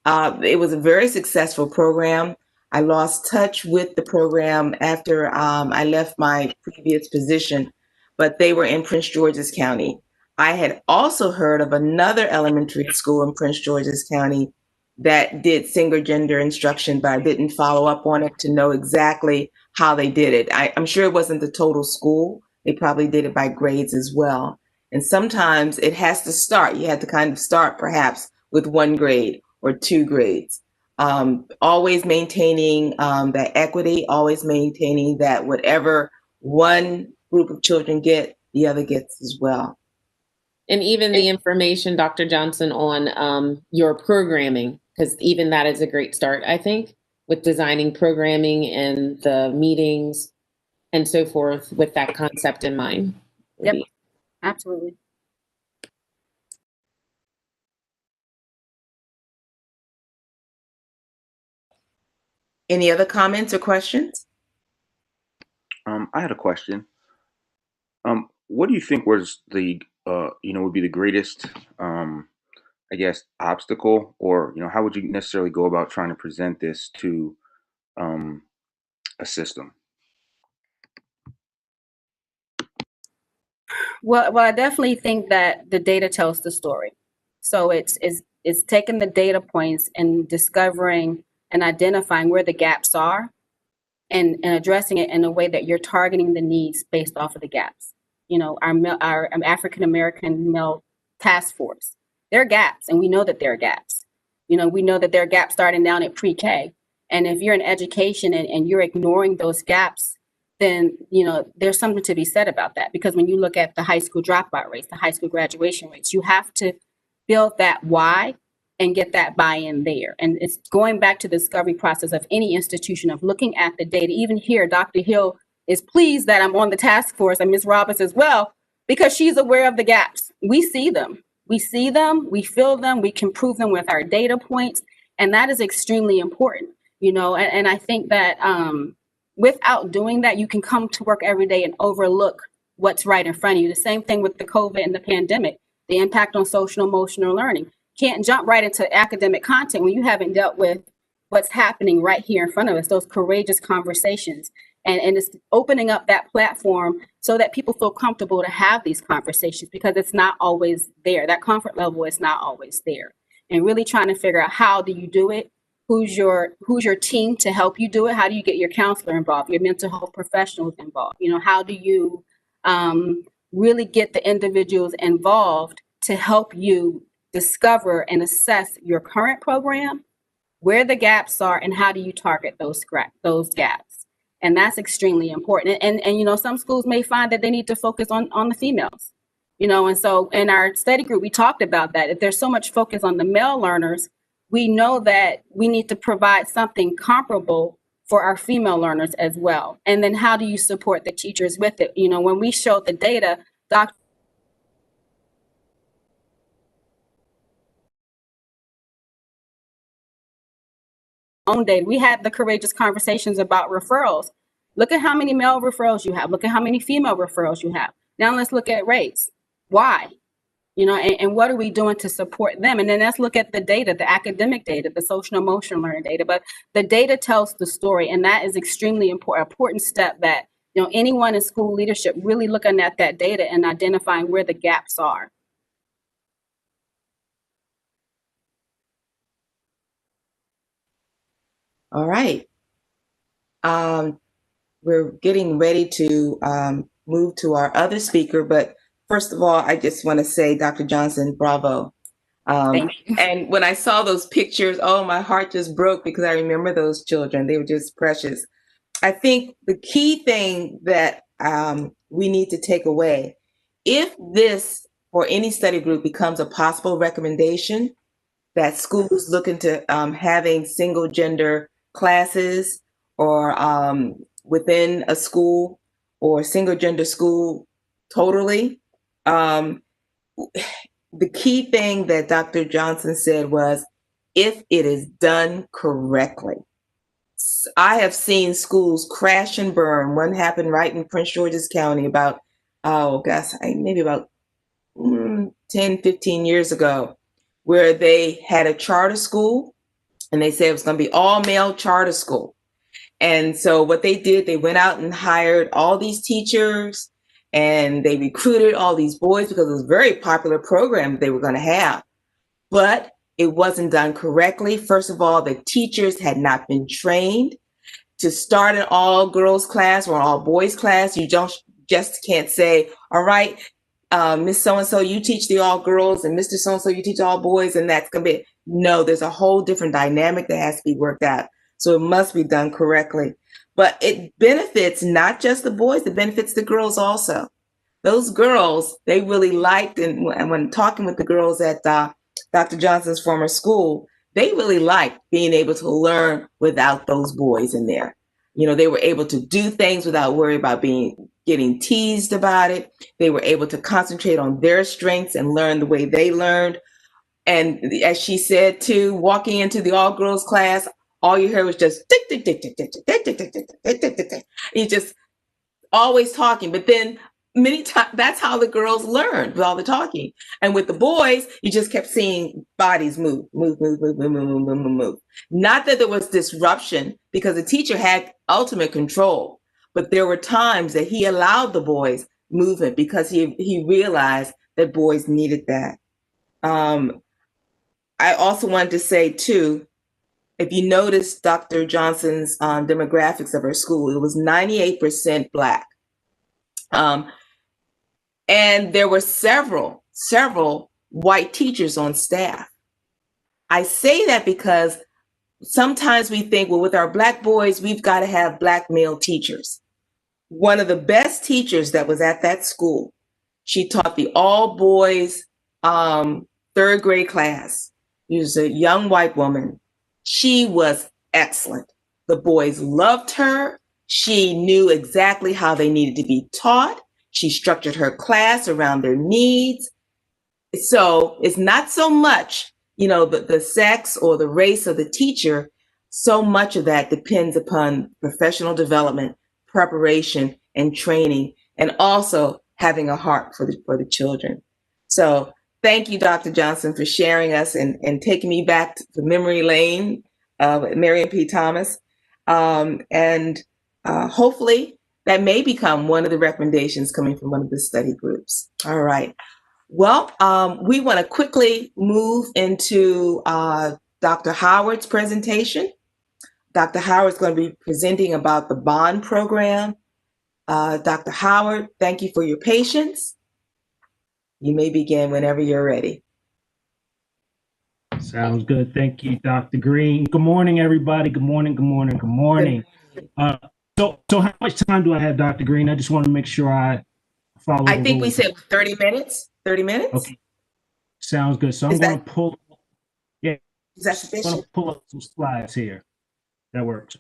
It was a very successful program. I lost touch with the program after I left my previous position, but they were in Prince George's County. I had also heard of another elementary school in Prince George's County that did single gender instruction, but I didn't follow up on it to know exactly how they did it. I'm sure it wasn't the total school. They probably did it by grades as well. And sometimes it has to start. You have to kind of start perhaps with 1 grade or 2 grades. Always maintaining that equity, always maintaining that whatever one group of children get, the other gets as well. And even the information, Dr. Johnson, on your programming, because even that is a great start, I think, with designing programming and the meetings and so forth with that concept in mind. Yep, absolutely. Any other comments or questions? I had a question. What do you think was the, would be the greatest, I guess, obstacle, or, how would you necessarily go about trying to present this to a system? Well, I definitely think that the data tells the story. So it's taking the data points and discovering and identifying where the gaps are, and addressing it in a way that you're targeting the needs based off of the gaps. Our African American male task force, there are gaps, and we know that there are gaps. We know that there are gaps starting down at pre-K. And if you're in education and you're ignoring those gaps, then, there's something to be said about that. Because when you look at the high school dropout rates, the high school graduation rates, you have to build that why and get that buy-in there. And it's going back to the discovery process of any institution, of looking at the data. Even here, Dr. Hill is pleased that I'm on the task force, and Ms. Roberts as well, because she's aware of the gaps. We see them, we feel them, we can prove them with our data points. And that is extremely important, and I think that without doing that, you can come to work every day and overlook what's right in front of you. The same thing with the COVID and the pandemic, the impact on social emotional learning. Can't jump right into academic content when you haven't dealt with what's happening right here in front of us, those courageous conversations. And it's opening up that platform so that people feel comfortable to have these conversations, because it's not always there. That comfort level is not always there. And really trying to figure out, how do you do it? Who's your team to help you do it? How do you get your counselor involved, your mental health professionals involved? How do you really get the individuals involved to help you discover and assess your current program, where the gaps are, and how do you target those gaps? And that's extremely important. And some schools may find that they need to focus on the females, and so in our study group, we talked about that. If there's so much focus on the male learners, we know that we need to provide something comparable for our female learners as well? And then how do you support the teachers with it? You know, when we showed the data, own data, we had the courageous conversations about referrals. Look at how many male referrals you have. Look at how many female referrals you have. Now let's look at race. Why? You know, and what are we doing to support them? And then let's look at the data, the academic data, the social and emotional learning data. But the data tells the story, and that is extremely important step that, you know, anyone in school leadership really looking at that data and identifying where the gaps are. All right. We're getting ready to move to our other speaker, but first of all, I just want to say, Dr. Johnson, bravo. Thank you. And when I saw those pictures, oh, my heart just broke because I remember those children. They were just precious. I think the key thing that we need to take away, if this or any study group becomes a possible recommendation, that schools look into having single gender classes or within a school or single gender school totally. The key thing that Dr. Johnson said was, if it is done correctly. I have seen schools crash and burn. One happened right in Prince George's County about, oh gosh, maybe about 10, 15 years ago, where they had a charter school and they said it was going to be all male charter school. And so what they did, they went out and hired all these teachers and they recruited all these boys because it was a very popular program they were going to have. But it wasn't done correctly. First of all, the teachers had not been trained. To start an all girls class or an all boys class, you just can't say, all right, Miss So-and-so, you teach the all girls, and Mr. So-and-so, you teach all boys, and that's going to be it. No, there's a whole different dynamic that has to be worked out. So it must be done correctly. But it benefits not just the boys, it benefits the girls also. Those girls, they really liked, and when talking with the girls at Dr. Johnson's former school, they really liked being able to learn without those boys in there. You know, they were able to do things without worry about getting teased about it. They were able to concentrate on their strengths and learn the way they learned. And as she said too, walking into the all girls class, all you heard was just tick, tick, tick, tick, tick, tick, tick, tick, tick, tick, tick, tick, tick. He's just always talking. But then many times that's how the girls learned, with all the talking. And with the boys, you just kept seeing bodies move. Not that there was disruption, because the teacher had ultimate control, but there were times that he allowed the boys movement because he realized that boys needed that. I also wanted to say too, if you notice Dr. Johnson's demographics of her school, it was 98% Black. And there were several white teachers on staff. I say that because sometimes we think, well, with our Black boys, we've got to have Black male teachers. One of the best teachers that was at that school, she taught the all boys third grade class. She was a young white woman. She was excellent. The boys loved her. She knew exactly how they needed to be taught. She structured her class around their needs. So it's not so much, you know, the sex or the race of the teacher. So much of that depends upon professional development, preparation, and training, and also having a heart for the children. So thank you, Dr. Johnson, for sharing us and taking me back to memory lane with Marion P. Thomas. And hopefully that may become one of the recommendations coming from one of the study groups. All right. Well, we want to quickly move into Dr. Howard's presentation. Dr. Howard is going to be presenting about the BOND program. Dr. Howard, thank you for your patience. You may begin whenever you're ready. Sounds good. Thank you, Dr. Greene. Good morning, everybody. Good morning, good morning, good morning. So how much time do I have, Dr. Greene? I just want to make sure I follow the I think we rules. said 30 minutes. 30 minutes? Okay. Sounds good. So I'm going to pull, Is that I'm going sufficient? to pull up some slides here. That works.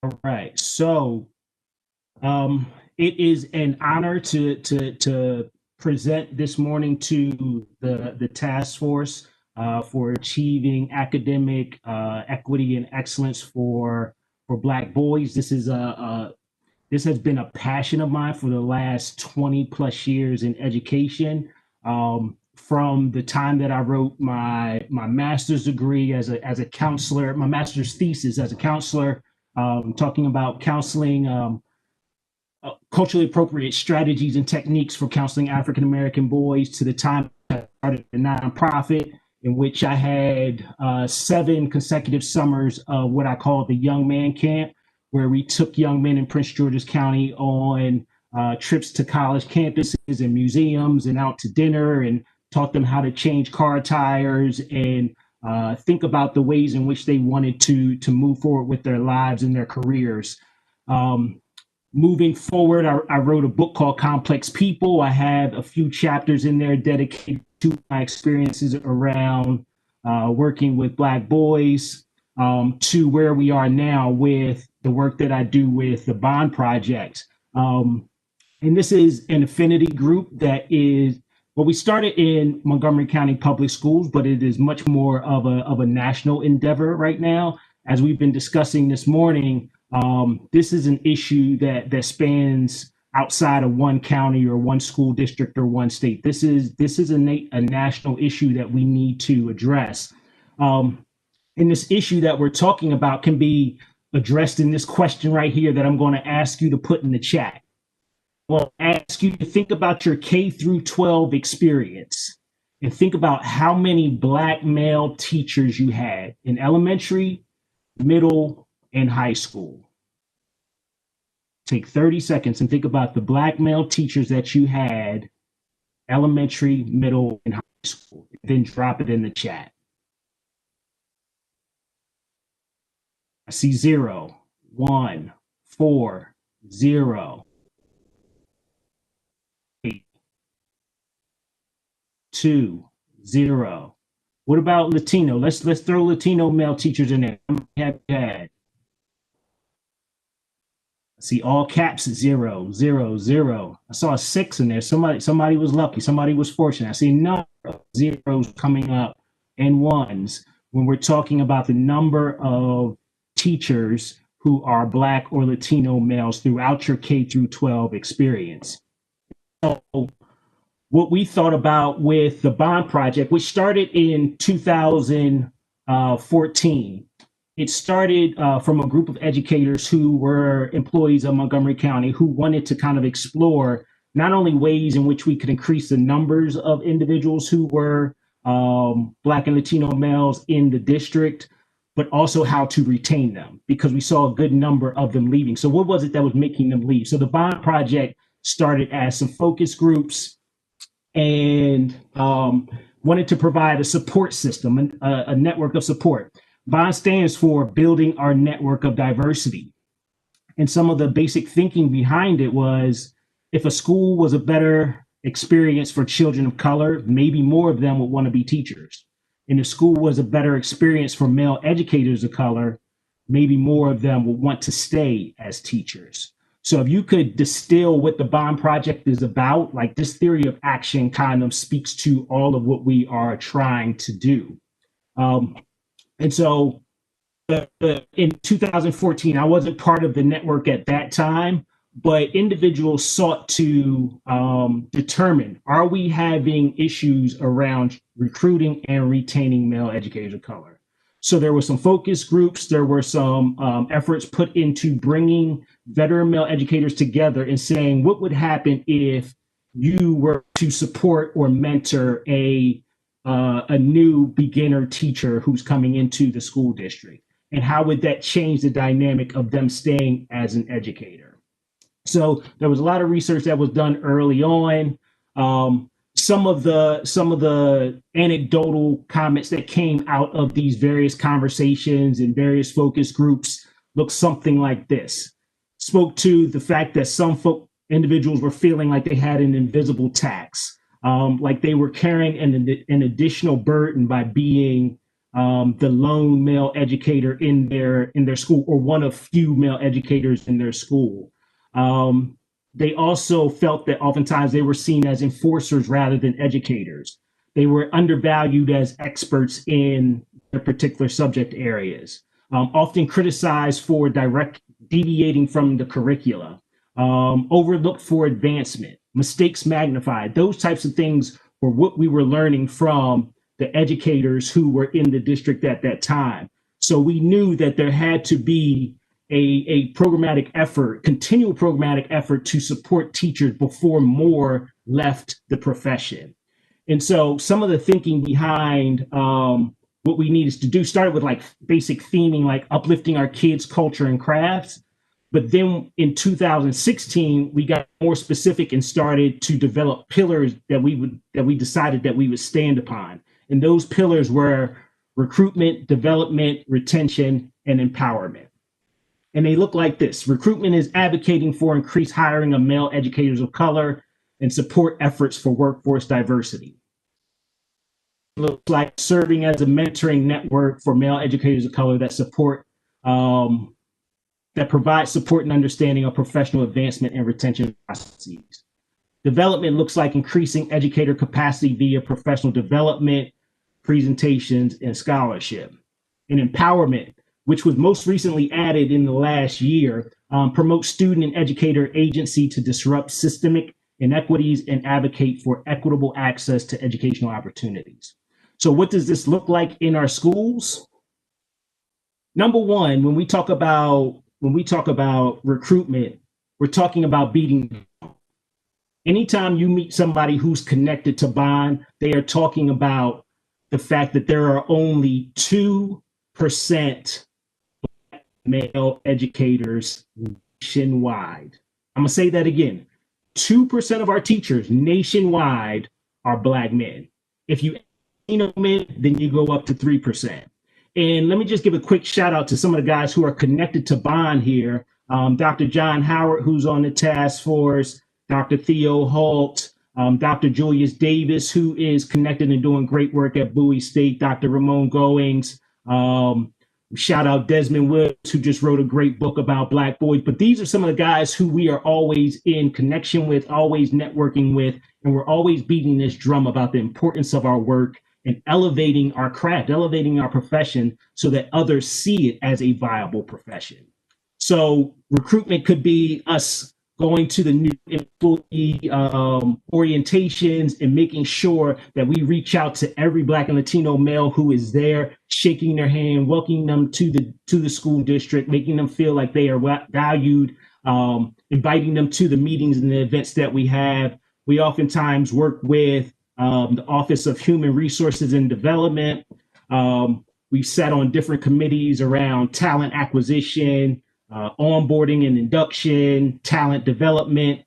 All right. So it is an honor to present this morning to the task force for achieving academic equity and excellence for Black boys. This has been a passion of mine for the last 20 plus years in education. From the time that I wrote my master's degree as a counselor, my master's thesis as a counselor, talking about counseling, culturally appropriate strategies and techniques for counseling African American boys, to the time I started a nonprofit in which I had 7 consecutive summers of what I call the Young Man Camp, where we took young men in Prince George's County on trips to college campuses and museums and out to dinner, and taught them how to change car tires and think about the ways in which they wanted to move forward with their lives and their careers. Moving forward, I wrote a book called Complex People. I have a few chapters in there dedicated to my experiences around working with Black boys, to where we are now with the work that I do with the Bond Project. And this is an affinity group that is, well, we started in Montgomery County Public Schools, but it is much more of a national endeavor right now. As we've been discussing this morning, this is an issue that spans outside of one county or one school district or one state. This is a national issue that we need to address. And this issue that we're talking about can be addressed in this question right here that I'm going to ask you to put in the chat. Well, ask you to think about your K through 12 experience and think about how many Black male teachers you had in elementary, middle, and high school. Take 30 seconds and think about the Black male teachers that you had, elementary, middle, and high school. Then drop it in the chat. I see 0, 1, 4, 0, 8, 2, 0. What about Latino? Let's throw Latino male teachers in there. Have you had? See all caps at 0, 0, 0. I saw a 6 in there. Somebody was lucky. Somebody was fortunate. I see a number of zeros coming up and 1s when we're talking about the number of teachers who are Black or Latino males throughout your K through 12 experience. So what we thought about with the Bond Project, which started in 2014, it started from a group of educators who were employees of Montgomery County who wanted to kind of explore not only ways in which we could increase the numbers of individuals who were Black and Latino males in the district, but also how to retain them, because we saw a good number of them leaving. So what was it that was making them leave? So the Bond Project started as some focus groups and wanted to provide a support system, a network of support. BOND stands for Building Our Network of Diversity. And some of the basic thinking behind it was, if a school was a better experience for children of color, maybe more of them would want to be teachers. And if school was a better experience for male educators of color, maybe more of them would want to stay as teachers. So if you could distill what the Bond Project is about, like this theory of action kind of speaks to all of what we are trying to do. And so in 2014, I wasn't part of the network at that time, but individuals sought to determine, are we having issues around recruiting and retaining male educators of color? So there were some focus groups, there were some efforts put into bringing veteran male educators together and saying, what would happen if you were to support or mentor a new beginner teacher who's coming into the school district? And how would that change the dynamic of them staying as an educator? So there was a lot of research that was done early on. Some of the anecdotal comments that came out of these various conversations and various focus groups looked something like this. Spoke to the fact that some individuals were feeling like they had an invisible tax, like they were carrying an additional burden by being the lone male educator in their school, or one of few male educators in their school. They also felt that oftentimes they were seen as enforcers rather than educators. They were undervalued as experts in their particular subject areas, often criticized for deviating from the curricula, overlooked for advancement, mistakes magnified. Those types of things were what we were learning from the educators who were in the district at that time. So we knew that there had to be a programmatic effort, continual programmatic effort to support teachers before more left the profession. And so some of the thinking behind what we needed to do started with like basic theming, like uplifting our kids' culture and crafts. But then in 2016, we got more specific and started to develop pillars that we decided that we would stand upon. And those pillars were recruitment, development, retention, and empowerment. And they look like this. Recruitment is advocating for increased hiring of male educators of color and support efforts for workforce diversity. It looks like serving as a mentoring network for male educators of color that support that provides support and understanding of professional advancement and retention processes. Development looks like increasing educator capacity via professional development, presentations, and scholarship. And empowerment, which was most recently added in the last year, promotes student and educator agency to disrupt systemic inequities and advocate for equitable access to educational opportunities. So what does this look like in our schools? Number one, when we talk about recruitment, we're talking about beating. Anytime you meet somebody who's connected to Bond, they are talking about the fact that there are only 2% male educators nationwide. I'm gonna say that again. 2% of our teachers nationwide are Black men. If you men, then you go up to 3%. And let me just give a quick shout out to some of the guys who are connected to Bond here. Dr. John Howard, who's on the task force, Dr. Theo Holt, Dr. Julius Davis, who is connected and doing great work at Bowie State, Dr. Ramon Goings, shout out Desmond Williams, who just wrote a great book about Black boys. But these are some of the guys who we are always in connection with, always networking with, and we're always beating this drum about the importance of our work and elevating our craft, elevating our profession so that others see it as a viable profession. So recruitment could be us going to the new employee orientations and making sure that we reach out to every Black and Latino male who is there, shaking their hand, welcoming them to the school district, making them feel like they are valued, inviting them to the meetings and the events that we have. We oftentimes work with the Office of Human Resources and Development. We sat on different committees around talent acquisition, onboarding and induction, talent development,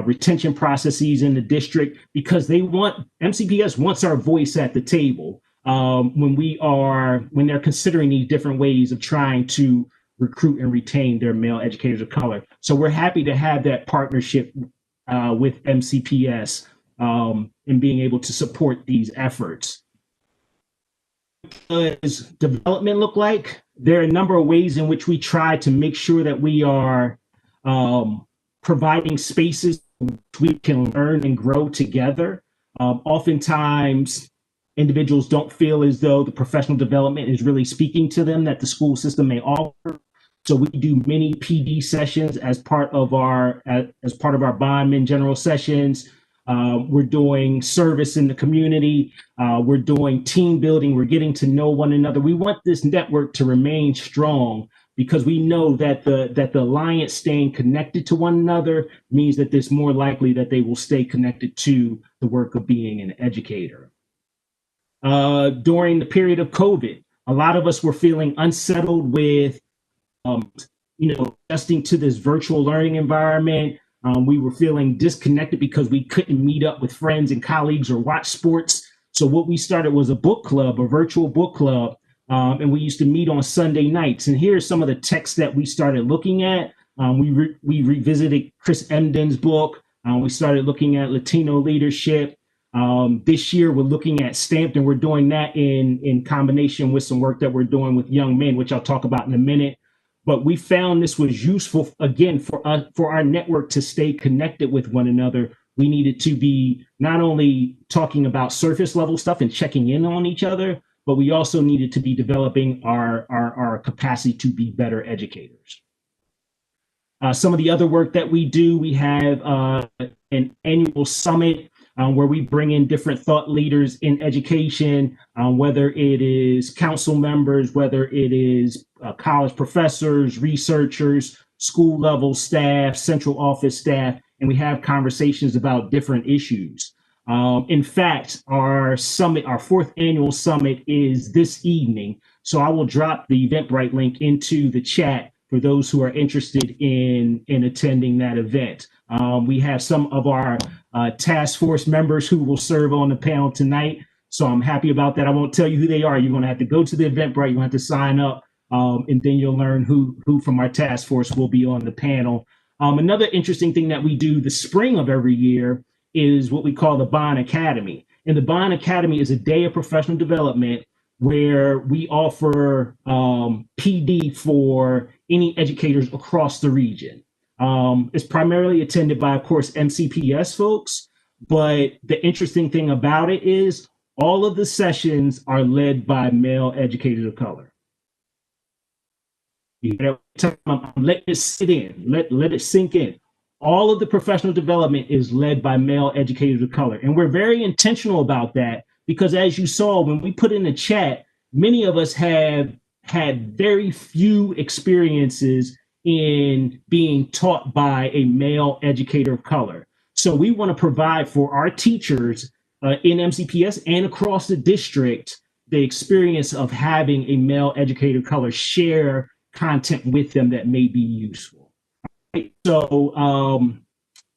retention processes in the district, because MCPS wants our voice at the table when they're considering these different ways of trying to recruit and retain their male educators of color. So we're happy to have that partnership with MCPS in being able to support these efforts. What does development look like? There are a number of ways in which we try to make sure that we are providing spaces which we can learn and grow together. Oftentimes, individuals don't feel as though the professional development is really speaking to them that the school system may offer. So we do many PD sessions as part of our Bondman General sessions. We're doing service in the community. We're doing team building. We're getting to know one another. We want this network to remain strong because we know that the alliance staying connected to one another means that it's more likely that they will stay connected to the work of being an educator. During the period of COVID, a lot of us were feeling unsettled with, adjusting to this virtual learning environment. We were feeling disconnected because we couldn't meet up with friends and colleagues or watch sports. So what we started was a book club, a virtual book club, and we used to meet on Sunday nights. And here's some of the texts that we started looking at. We revisited Chris Emden's book. We started looking at Latino leadership. This year, we're looking at stamped, and we're doing that in combination with some work that we're doing with young men, which I'll talk about in a minute. But we found this was useful, again, for us, for our network to stay connected with one another. We needed to be not only talking about surface level stuff and checking in on each other, but we also needed to be developing our capacity to be better educators. Some of the other work that we do, we have an annual summit where we bring in different thought leaders in education, whether it is council members, whether it is college professors, researchers, school level staff, central office staff, and we have conversations about different issues. In fact, our summit, our 4th annual summit, is this evening. So I will drop the Eventbrite link into the chat for those who are interested in attending that event. We have some of our task force members who will serve on the panel tonight. So I'm happy about that. I won't tell you who they are. You're going to have to go to the Eventbrite. You'll have to sign up, and then you'll learn who from our task force will be on the panel. Another interesting thing that we do the spring of every year is what we call the Bond Academy. And the Bond Academy is a day of professional development where we offer PD for any educators across the region. It's primarily attended by, of course, MCPS folks, but the interesting thing about it is all of the sessions are led by male educators of color. Let it sit in, let it sink in. All of the professional development is led by male educators of color. And we're very intentional about that because, as you saw, when we put in the chat, many of us have had very few experiences in being taught by a male educator of color. So we want to provide for our teachers in MCPS and across the district the experience of having a male educator of color share content with them that may be useful. So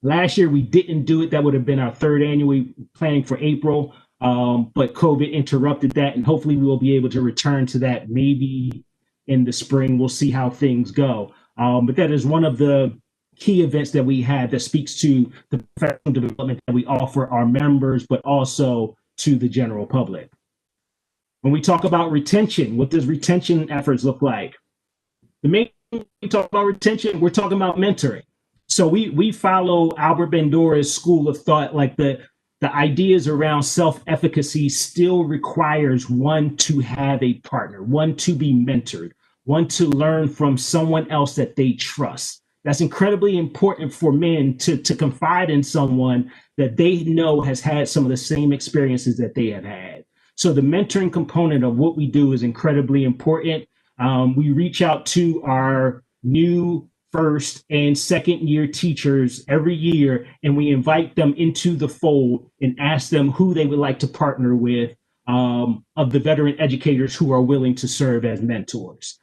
last year we didn't do it. That would have been our 3rd annual. We planning for April, but COVID interrupted that, and hopefully we will be able to return to that maybe in the spring. We'll see how things go. But that is one of the key events that we have that speaks to the professional development that we offer our members, but also to the general public. When we talk about retention, what does retention efforts look like? The main thing we talk about retention, we're talking about mentoring. So we follow Albert Bandura's school of thought, like the ideas around self-efficacy still requires one to have a partner, one to be mentored, one to learn from someone else that they trust. That's incredibly important for men to confide in someone that they know has had some of the same experiences that they have had. So the mentoring component of what we do is incredibly important. We reach out to our new 1st and 2nd year teachers every year, and we invite them into the fold and ask them who they would like to partner with of the veteran educators who are willing to serve as mentors.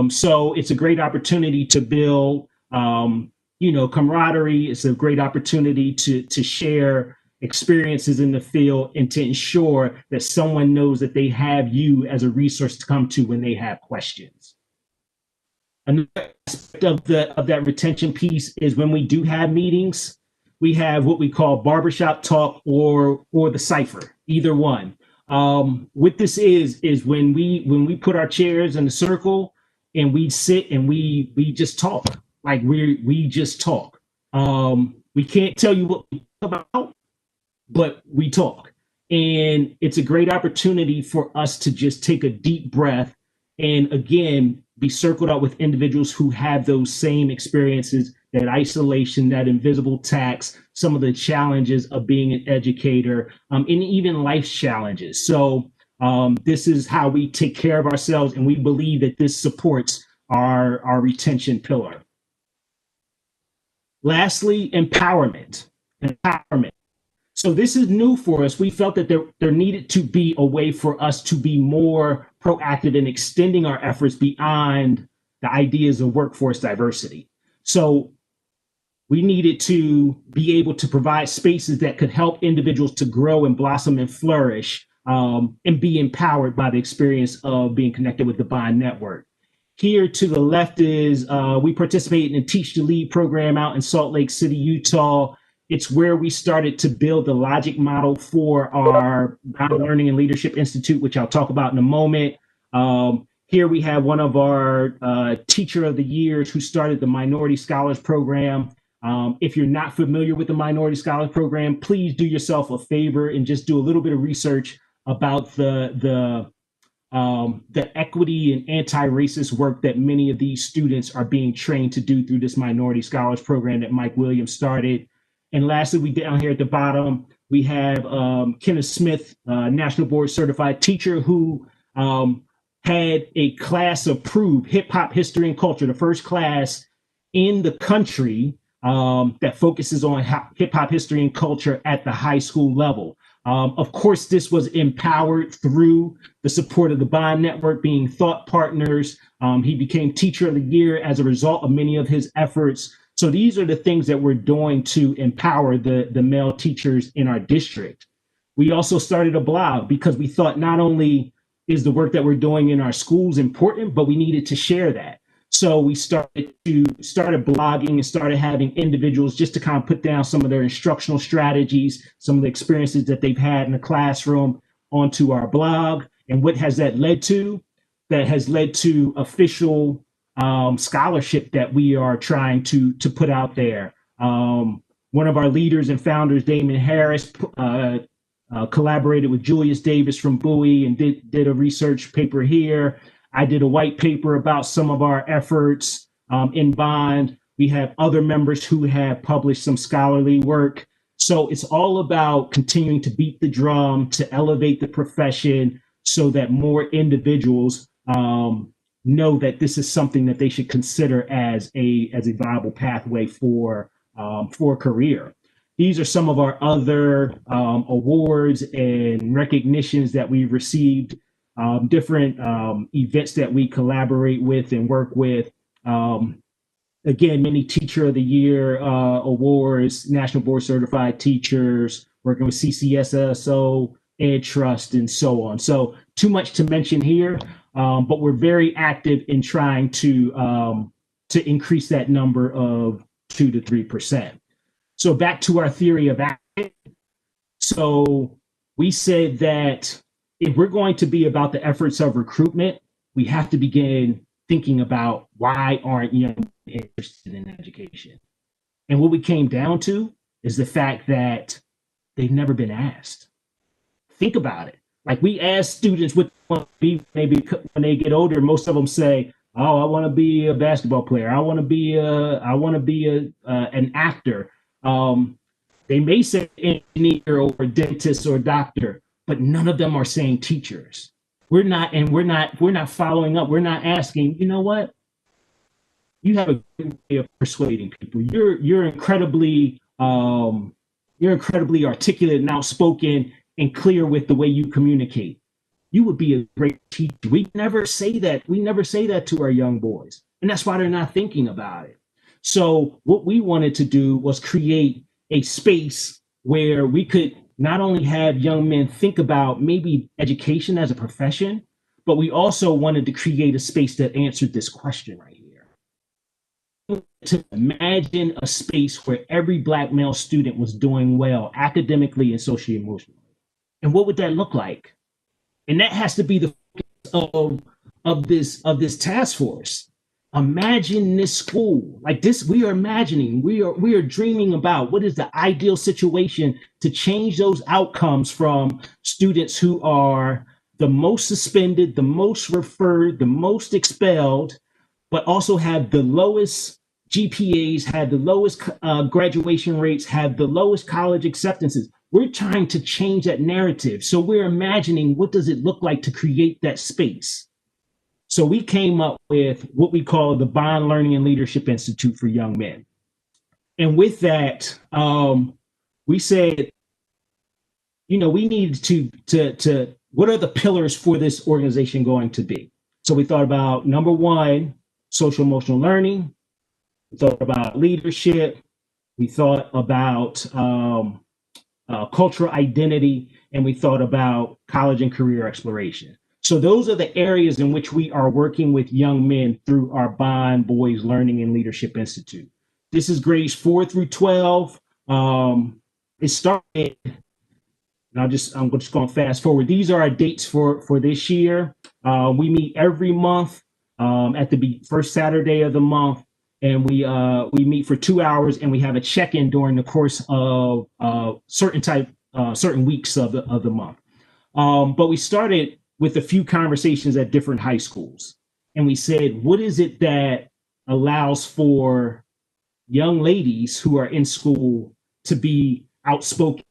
So it's a great opportunity to build, camaraderie. It's a great opportunity to share experiences in the field and to ensure that someone knows that they have you as a resource to come to when they have questions. Another aspect of that retention piece is when we do have meetings, we have what we call barbershop talk or the cipher, either one. What this is when we put our chairs in a circle and we sit and we just talk, like we just talk. We can't tell you what we talk about, but we talk. And it's a great opportunity for us to just take a deep breath and, again, be circled out with individuals who have those same experiences, that isolation, that invisible tax, some of the challenges of being an educator, and even life challenges. So this is how we take care of ourselves, and we believe that this supports our retention pillar. Lastly, empowerment. So this is new for us. We felt that there needed to be a way for us to be more proactive in extending our efforts beyond the ideas of workforce diversity. So we needed to be able to provide spaces that could help individuals to grow and blossom and flourish and be empowered by the experience of being connected with the Bond Network. Here to the left is we participate in a Teach to Lead program out in Salt Lake City, Utah. It's where we started to build the logic model for our Bond Learning and Leadership Institute, which I'll talk about in a moment. Here we have one of our Teacher of the Years who started the Minority Scholars Program. If you're not familiar with the Minority Scholars Program, please do yourself a favor and just do a little bit of research about the equity and anti-racist work that many of these students are being trained to do through this Minority Scholars Program that Mike Williams started. And lastly, we down here at the bottom, we have Kenneth Smith, National Board Certified Teacher, who had a class approved, Hip Hop History and Culture, the first class in the country that focuses on hip hop history and culture at the high school level. Of course, this was empowered through the support of the Bond Network being thought partners. He became Teacher of the Year as a result of many of his efforts. So these are the things that we're doing to empower the male teachers in our district. We also started a blog because we thought not only is the work that we're doing in our schools important, but we needed to share that. So we started blogging and started having individuals just to kind of put down some of their instructional strategies, some of the experiences that they've had in the classroom onto our blog. And what has that led to? That has led to official scholarship that we are trying to put out there. One of our leaders and founders, Damon Harris, collaborated with Julius Davis from Bowie and did a research paper here. I did a white paper about some of our efforts in Bond. We have other members who have published some scholarly work. So it's all about continuing to beat the drum, to elevate the profession so that more individuals know that this is something that they should consider as a viable pathway for a career. These are some of our other awards and recognitions that we've received, different events that we collaborate with and work with. Again, many Teacher of the Year awards, National Board Certified Teachers, working with CCSSO, Ed Trust, and so on. So too much to mention here, but we're very active in trying to increase that number of 2 to 3%. So back to our theory of action. So we said that if we're going to be about the efforts of recruitment, we have to begin thinking about why aren't young people interested in education? And what we came down to is the fact that they've never been asked. Think about it. Like, we ask students what they want to be, maybe when they get older, most of them say, oh, I want to be a basketball player. I want to be an actor. They may say engineer or dentist or doctor, but none of them are saying teachers. We're not following up. We're not asking, you know what? You have a good way of persuading people. You're incredibly articulate and outspoken and clear with the way you communicate. You would be a great teacher. We never say that. We never say that to our young boys. And that's why they're not thinking about it. So what we wanted to do was create a space where we could not only have young men think about maybe education as a profession, but we also wanted to create a space that answered this question right here. To imagine a space where every Black male student was doing well academically and socially emotionally. And what would that look like? And that has to be the focus of this task force. Imagine this school like this. We are imagining, we are dreaming about what is the ideal situation to change those outcomes from students who are the most suspended, the most referred, the most expelled, but also have the lowest GPAs, have the lowest graduation rates, have the lowest college acceptances. We're trying to change that narrative. So we're imagining, what does it look like to create that space? So we came up with what we call the Bond Learning and Leadership Institute for Young Men. And with that, we said, you know, we need to what are the pillars for this organization going to be? So we thought about, number one, social emotional learning. We thought about leadership. We thought about cultural identity, and we thought about college and career exploration. So those are the areas in which we are working with young men through our Bond Boys Learning and Leadership Institute. This is grades 4 through 12. It started, and I'm just going to fast forward. These are our dates for this year. We meet every month at the first Saturday of the month, and we meet for 2 hours, and we have a check-in during the course of certain weeks of the month. But we started with a few conversations at different high schools, and we said, what is it that allows for young ladies who are in school to be outspoken,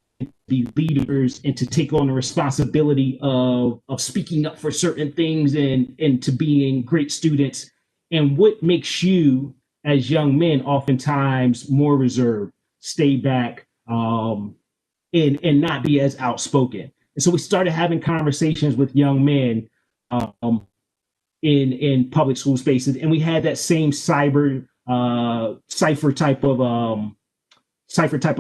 be leaders, and to take on the responsibility of speaking up for certain things and to being great students? And what makes you, as young men, oftentimes more reserved, stay back, and not be as outspoken? And so we started having conversations with young men in public school spaces, and we had that same cipher type of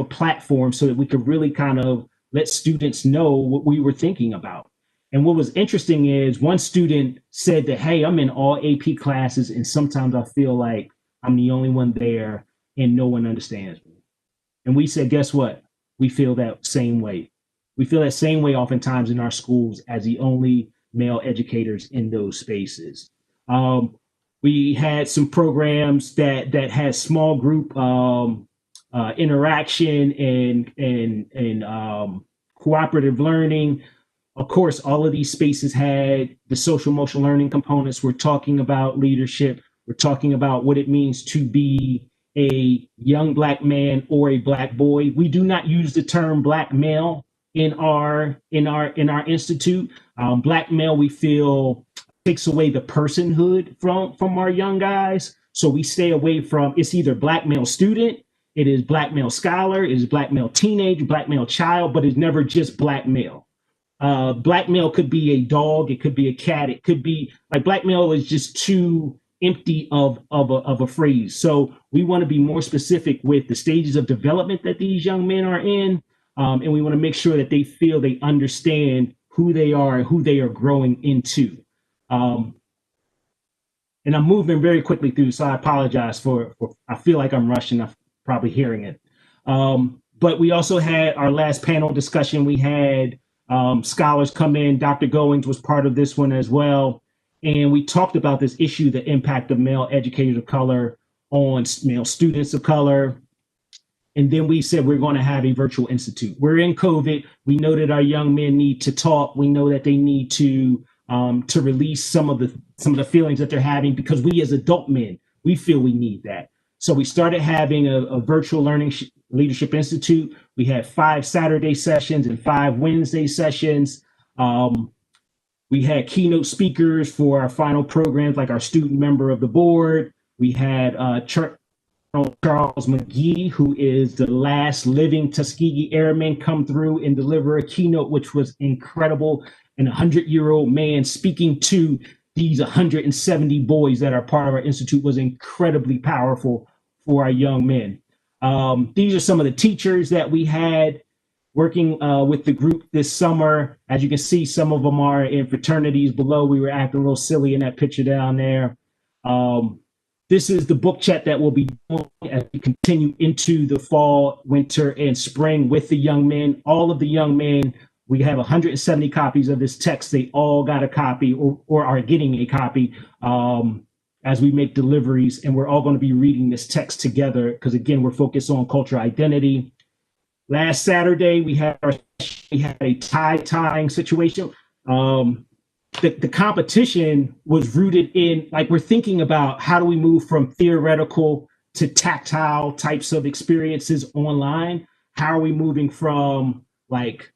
platform, so that we could really kind of let students know what we were thinking about. And what was interesting is one student said that, hey, I'm in all AP classes, and sometimes I feel like I'm the only one there and no one understands me. And we said, guess what? We feel that same way. We feel that same way oftentimes in our schools as the only male educators in those spaces. We had some programs that had small group interaction and cooperative learning. Of course, all of these spaces had the social emotional learning components. We're talking about leadership. We're talking about what it means to be a young Black man or a Black boy. We do not use the term Black male in our institute. Black male, we feel, takes away the personhood from our young guys. So we stay away from, it's either Black male student, it is Black male scholar, it is Black male teenage, Black male child, but it's never just Black male. Black male could be a dog, it could be a cat, it could be like Black male is just too empty of a phrase. So we want to be more specific with the stages of development that these young men are in, and we want to make sure that they feel they understand who they are and who they are growing into. And I'm moving very quickly through, so I apologize for I feel like I'm rushing. I'm probably hearing it. But we also had our last panel discussion. We had scholars come in. Dr. Goings was part of this one as well. And we talked about this issue, the impact of male educators of color on male students of color. And then we said we're going to have a virtual institute. We're in COVID. We know that our young men need to talk. We know that they need to release some of the feelings that they're having, because we as adult men, we feel we need that. So we started having a virtual learning leadership institute. We had 5 Saturday sessions and 5 Wednesday sessions. We had keynote speakers for our final programs, like our student member of the board. We had Charles McGee, who is the last living Tuskegee Airman, come through and deliver a keynote, which was incredible. And a 100-year-old man speaking to these 170 boys that are part of our institute was incredibly powerful for our young men. These are some of the teachers that we had working with the group this summer. As you can see, some of them are in fraternities below. We were acting a little silly in that picture down there. This is the book chat that we'll be doing as we continue into the fall, winter, and spring with the young men. All of the young men, we have 170 copies of this text. They all got a copy or are getting a copy as we make deliveries. And we're all going to be reading this text together because, again, we're focused on cultural identity. Last Saturday, we had a tie-tying situation. The competition was rooted in, like, we're thinking about how do we move from theoretical to tactile types of experiences online? How are we moving from, like,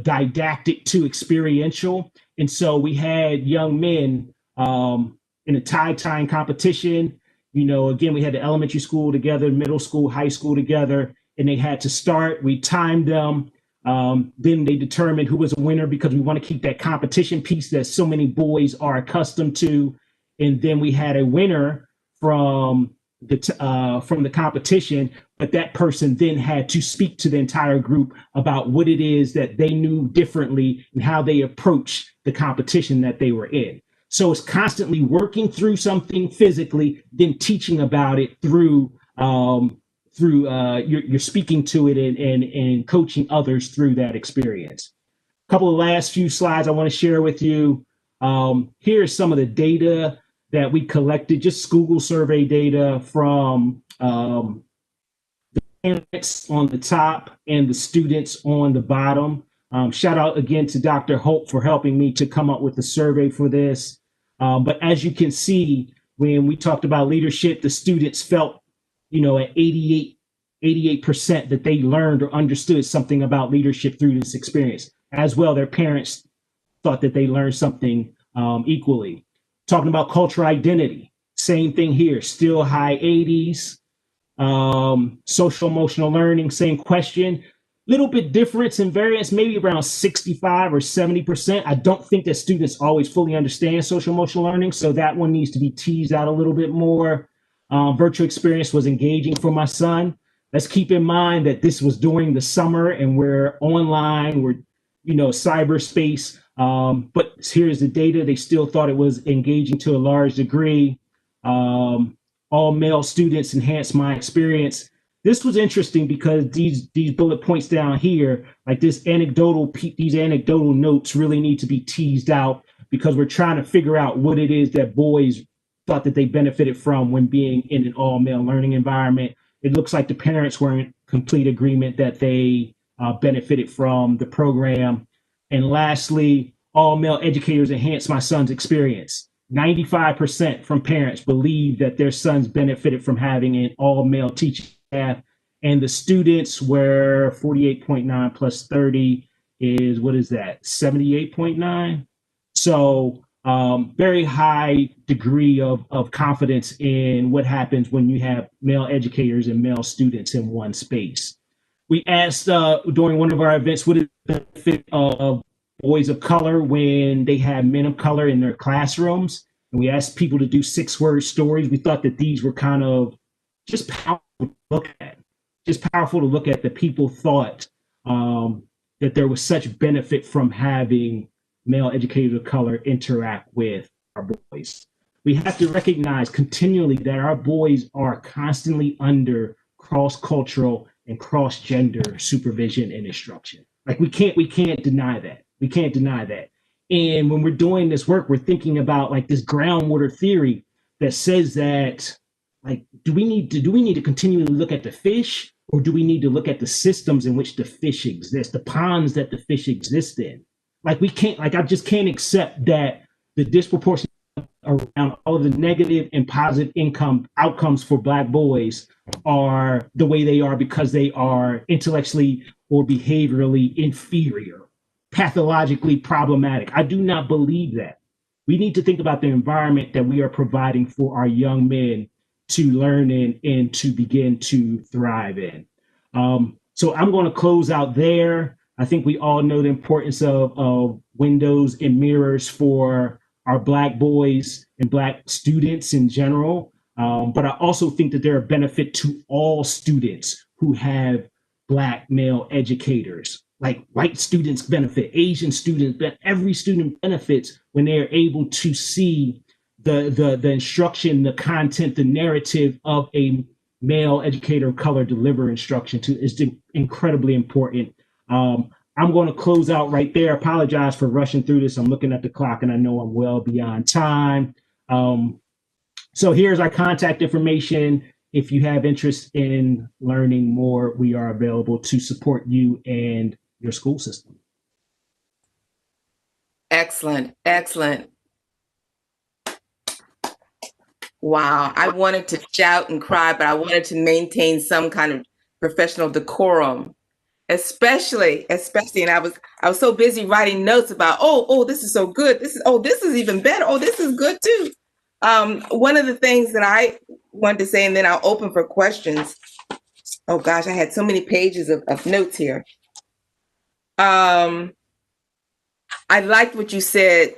didactic to experiential? And so we had young men in a tie-tying competition. Again, we had the elementary school together, middle school, high school together, and they had to start. We timed them. Then they determined who was a winner, because we want to keep that competition piece that so many boys are accustomed to. And then we had a winner from the competition, but that person then had to speak to the entire group about what it is that they knew differently and how they approached the competition that they were in. So it's constantly working through something physically, then teaching about it through through you're speaking to it and coaching others through that experience. A couple of last few slides I want to share with you. Here's some of the data that we collected, just Google survey data from the parents on the top and the students on the bottom. Shout out again to Dr. Hope for helping me to come up with the survey for this. But as you can see, when we talked about leadership, the students felt, at 88% that they learned or understood something about leadership through this experience. As well, their parents thought that they learned something equally. Talking about cultural identity, same thing here, still high 80s. Social emotional learning, same question. Little bit difference in variance, maybe around 65 or 70%. I don't think that students always fully understand social emotional learning, so that one needs to be teased out a little bit more. Virtual experience was engaging for my son. Let's keep in mind that this was during the summer and we're online, we're, cyberspace. But here's the data. They still thought it was engaging to a large degree. All male students enhanced my experience. This was interesting because these bullet points down here, like these anecdotal notes really need to be teased out because we're trying to figure out what it is that boys thought that they benefited from when being in an all male learning environment. It looks like the parents were in complete agreement that they benefited from the program. And lastly, all male educators enhanced my son's experience. 95% from parents believe that their sons benefited from having an all male teaching staff. And the students were 48.9 plus 30 is, what is that? 78.9. So very high degree of confidence in what happens when you have male educators and male students in one space. We asked during one of our events, what is the benefit of boys of color when they have men of color in their classrooms? And we asked people to do 6-word stories. We thought that these were kind of just powerful to look at. Just powerful to look at that people thought that there was such benefit from having male educators of color interact with our boys. We have to recognize continually that our boys are constantly under cross-cultural and cross-gender supervision and instruction. Like we can't deny that. We can't deny that. And when we're doing this work, we're thinking about like this groundwater theory that says that, like, do we need to continually look at the fish, or do we need to look at the systems in which the fish exist, the ponds that the fish exist in? Like I just can't accept that the disproportionate around all of the negative and positive outcomes for Black boys are the way they are because they are intellectually or behaviorally inferior, pathologically problematic. I do not believe that. We need to think about the environment that we are providing for our young men to learn in and to begin to thrive in. So I'm going to close out there. I think we all know the importance of windows and mirrors for our Black boys and Black students in general. But I also think that they're a benefit to all students who have Black male educators. Like white students benefit, Asian students, every student benefits when they are able to see the instruction, the content, the narrative of a male educator of color deliver instruction to is incredibly important. I'm going to close out right there. Apologize for rushing through this. I'm looking at the clock and I know I'm well beyond time. So here's our contact information. If you have interest in learning more, we are available to support you and your school system. Excellent, excellent. Wow, I wanted to shout and cry, but I wanted to maintain some kind of professional decorum, especially, and I was so busy writing notes about, oh, this is so good. This is even better. Oh, this is good too. One of the things that I wanted to say, and then I'll open for questions. Oh gosh, I had so many pages of notes here. I liked what you said,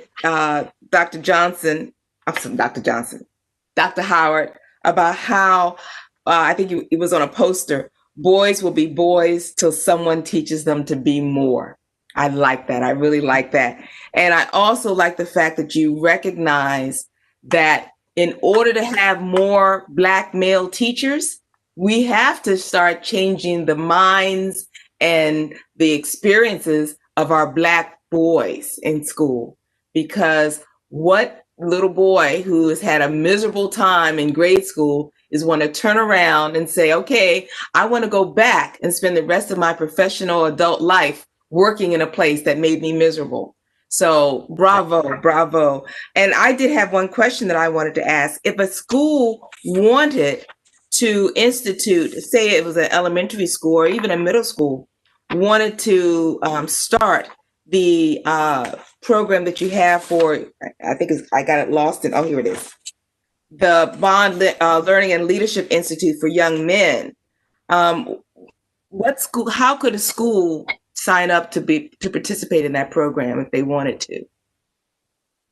Dr. Howard, about how, I think it was on a poster, boys will be boys till someone teaches them to be more. I like that. I really like that. And I also like the fact that you recognize that in order to have more Black male teachers, we have to start changing the minds and the experiences of our Black boys in school, because what little boy who has had a miserable time in grade school is want to turn around and say, okay, I want to go back and spend the rest of my professional adult life working in a place that made me miserable. So bravo, bravo. And I did have one question that I wanted to ask. If a school wanted to institute, say it was an elementary school or even a middle school, wanted to start the program that you have for, I think I got it lost in, oh, here it is. The Bond Learning and Leadership Institute for Young Men. How could a school sign up to participate in that program if they wanted to?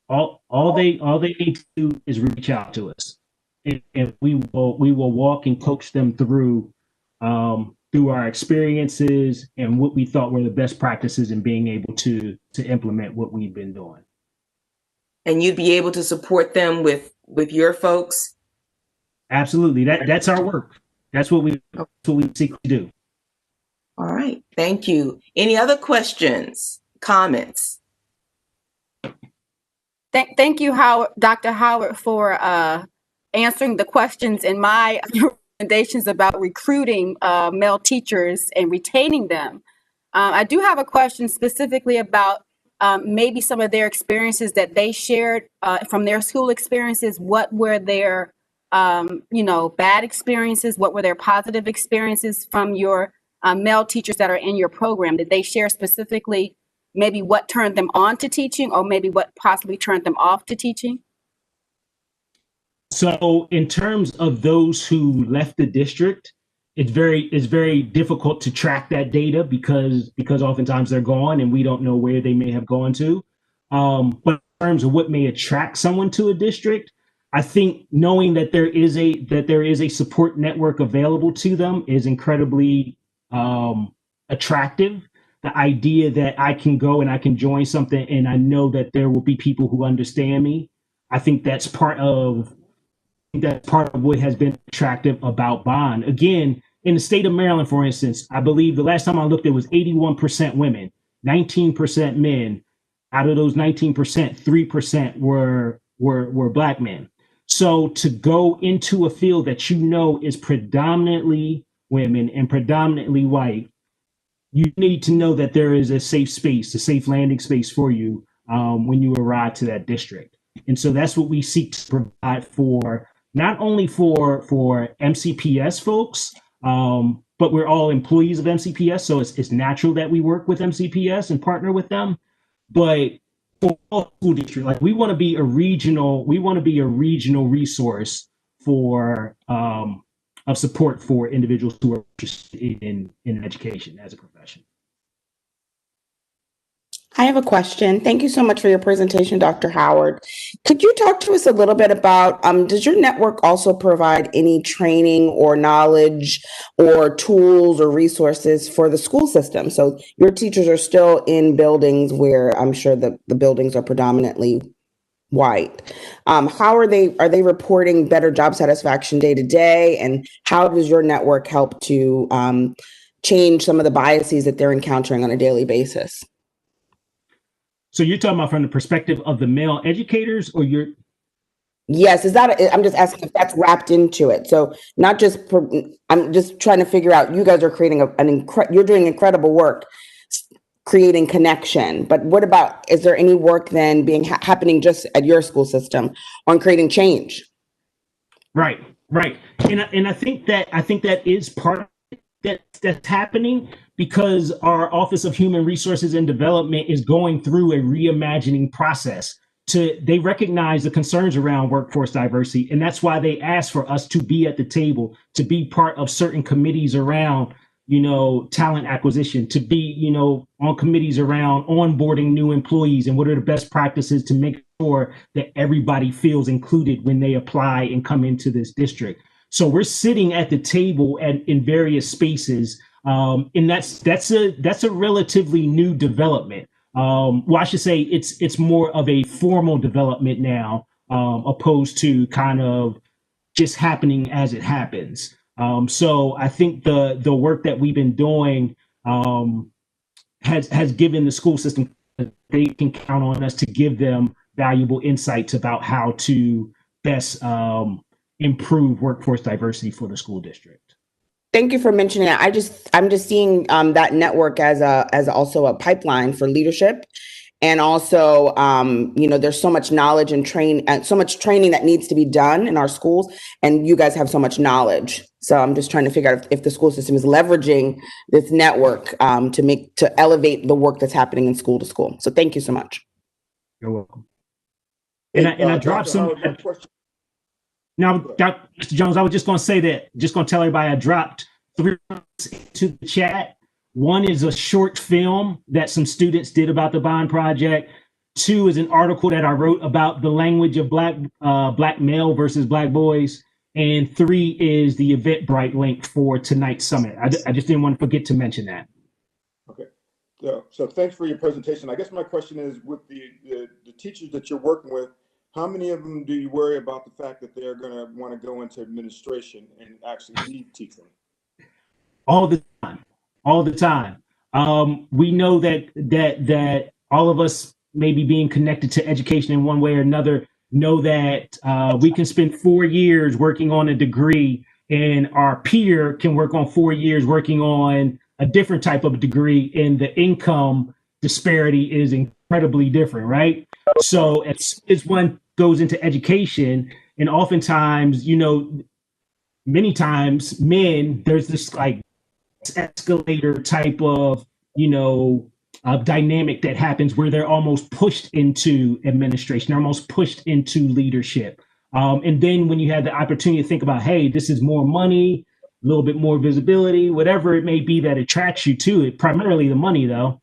All they need to do is reach out to us, and we will walk and coach them through our experiences and what we thought were the best practices in being able to implement what we've been doing. And you'd be able to support them with your folks? Absolutely. That's our work. That's what we seek to do. All right. Thank you. Any other questions, comments? Thank you, Dr. Howard, for answering the questions in my recommendations about recruiting male teachers and retaining them. I do have a question specifically about maybe some of their experiences that they shared from their school experiences. What were their, bad experiences? What were their positive experiences from your male teachers that are in your program? Did they share specifically maybe what turned them on to teaching, or maybe what possibly turned them off to teaching? So in terms of those who left the district, it's very difficult to track that data because oftentimes they're gone and we don't know where they may have gone to. But in terms of what may attract someone to a district, I think knowing that there is a support network available to them is incredibly attractive. The idea that I can go and I can join something and I know that there will be people who understand me, I think that's part of what has been attractive about Bond. Again, in the state of Maryland, for instance, I believe the last time I looked, it was 81% women, 19% men. Out of those 19%, 3% were Black men. So to go into a field that you know is predominantly women and predominantly white, you need to know that there is a safe space, a safe landing space for you when you arrive to that district. And so that's what we seek to provide for, not only for MCPS folks, but we're all employees of MCPS. So it's natural that we work with MCPS and partner with them. But for all school districts, like we want to be a regional resource for of support for individuals who are interested in education as a profession. I have a question. Thank you so much for your presentation, Dr. Howard. Could you talk to us a little bit about, does your network also provide any training or knowledge or tools or resources for the school system? So your teachers are still in buildings where I'm sure the buildings are predominantly white. How are they reporting better job satisfaction day to day? And how does your network help to change some of the biases that they're encountering on a daily basis? So you're talking about from the perspective of the male educators, or you're? Yes, I'm just asking if that's wrapped into it. So not just, I'm just trying to figure out, you guys are creating you're doing incredible work, creating connection. But what about, is there any work then happening just at your school system on creating change? Right. And I think that is part of that's happening, because our Office of Human Resources and Development is going through a reimagining process. They recognize the concerns around workforce diversity, and that's why they ask for us to be at the table, to be part of certain committees around, talent acquisition, to be, on committees around onboarding new employees and what are the best practices to make sure that everybody feels included when they apply and come into this district. So we're sitting at the table in various spaces, and that's a relatively new development. Well, I should say it's more of a formal development now, opposed to kind of just happening as it happens. So I think the work that we've been doing has given the school system, they can count on us to give them valuable insights about how to best improve workforce diversity for the school district. Thank you for mentioning that. I'm just seeing that network as also a pipeline for leadership. And also, there's so much knowledge and so much training that needs to be done in our schools, and you guys have so much knowledge. So I'm just trying to figure out if the school system is leveraging this network to elevate the work that's happening in school to school. So thank you so much. You're welcome. And I dropped some. Now, Mr. Jones, I was just going to tell everybody I dropped 3 into the chat. One is a short film that some students did about the bond project. 2 is an article that I wrote about the language of black male versus black boys. And 3 is the Eventbrite link for tonight's summit. I just didn't want to forget to mention that. Okay. So thanks for your presentation. I guess my question is, with the teachers that you're working with, how many of them do you worry about the fact that they're going to want to go into administration and actually leave teaching? All the time. We know that all of us, maybe being connected to education in one way or another, know that we can spend 4 years working on a degree, and our peer can work on 4 years working on a different type of degree, and the income disparity is incredibly different, right? So as one goes into education, and oftentimes, many times men, there's this like escalator type of, dynamic that happens where they're almost pushed into administration, they're almost pushed into leadership. And then when you have the opportunity to think about, hey, this is more money, a little bit more visibility, whatever it may be that attracts you to it, primarily the money though,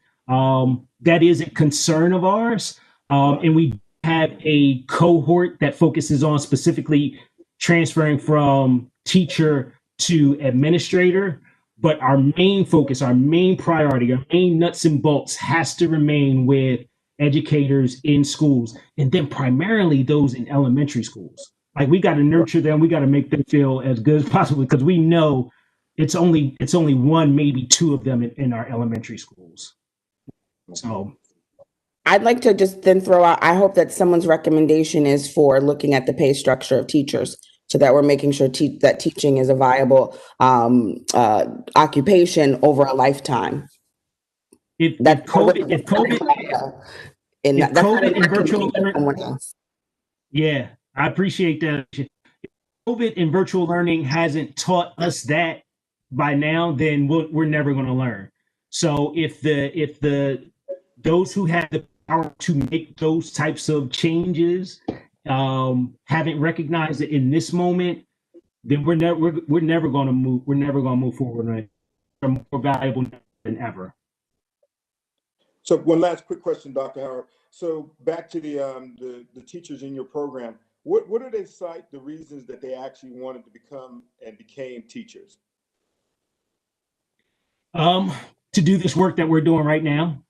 that is a concern of ours. And we have a cohort that focuses on specifically transferring from teacher to administrator. But our main focus, our main priority, our main nuts and bolts has to remain with educators in schools, and then primarily those in elementary schools. Like, we got to nurture them, we got to make them feel as good as possible, because we know it's only 1, maybe 2 of them in our elementary schools. So I'd like to just then throw out, I hope that someone's recommendation is for looking at the pay structure of teachers, so that we're making sure that teaching is a viable occupation over a lifetime. If COVID and virtual learning, yeah, I appreciate that. If COVID and virtual learning hasn't taught us that by now, then we're never going to learn. So if those who have the power to make those types of changes haven't recognized it in this moment, then we're never going to move. We're never going to move forward. Right? They're more valuable than ever. So one last quick question, Dr. Howard. So back to the teachers in your program, what do they cite the reasons that they actually wanted to become and became teachers? To do this work that we're doing right now,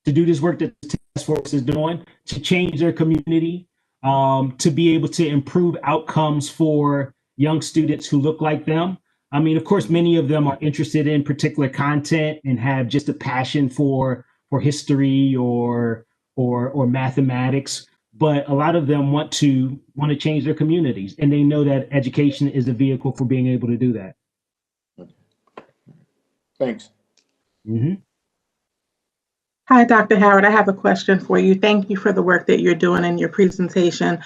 to do this work that the task force is doing, to change their community, to be able to improve outcomes for young students who look like them. I mean, of course, many of them are interested in particular content and have just a passion for history or mathematics, but a lot of them want to change their communities, and they know that education is a vehicle for being able to do that. Thanks. Mm-hmm. Hi, Dr. Howard. I have a question for you. Thank you for the work that you're doing in your presentation.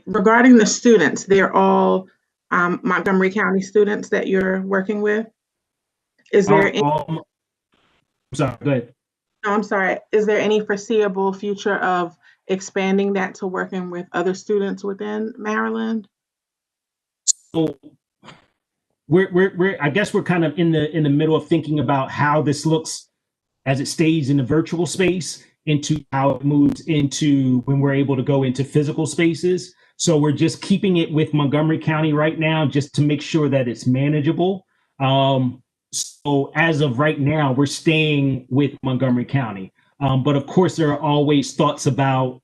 Regarding the students, they're all Montgomery County students that you're working with? Is there any, I'm sorry, go ahead. no, I'm sorry. Is there any foreseeable future of expanding that to working with other students within Maryland? So we're I guess we're kind of in the middle of thinking about how this looks as it stays in the virtual space into how it moves into when we're able to go into physical spaces. So we're just keeping it with Montgomery County right now, just to make sure that it's manageable. So as of right now, we're staying with Montgomery County. But of course, there are always thoughts about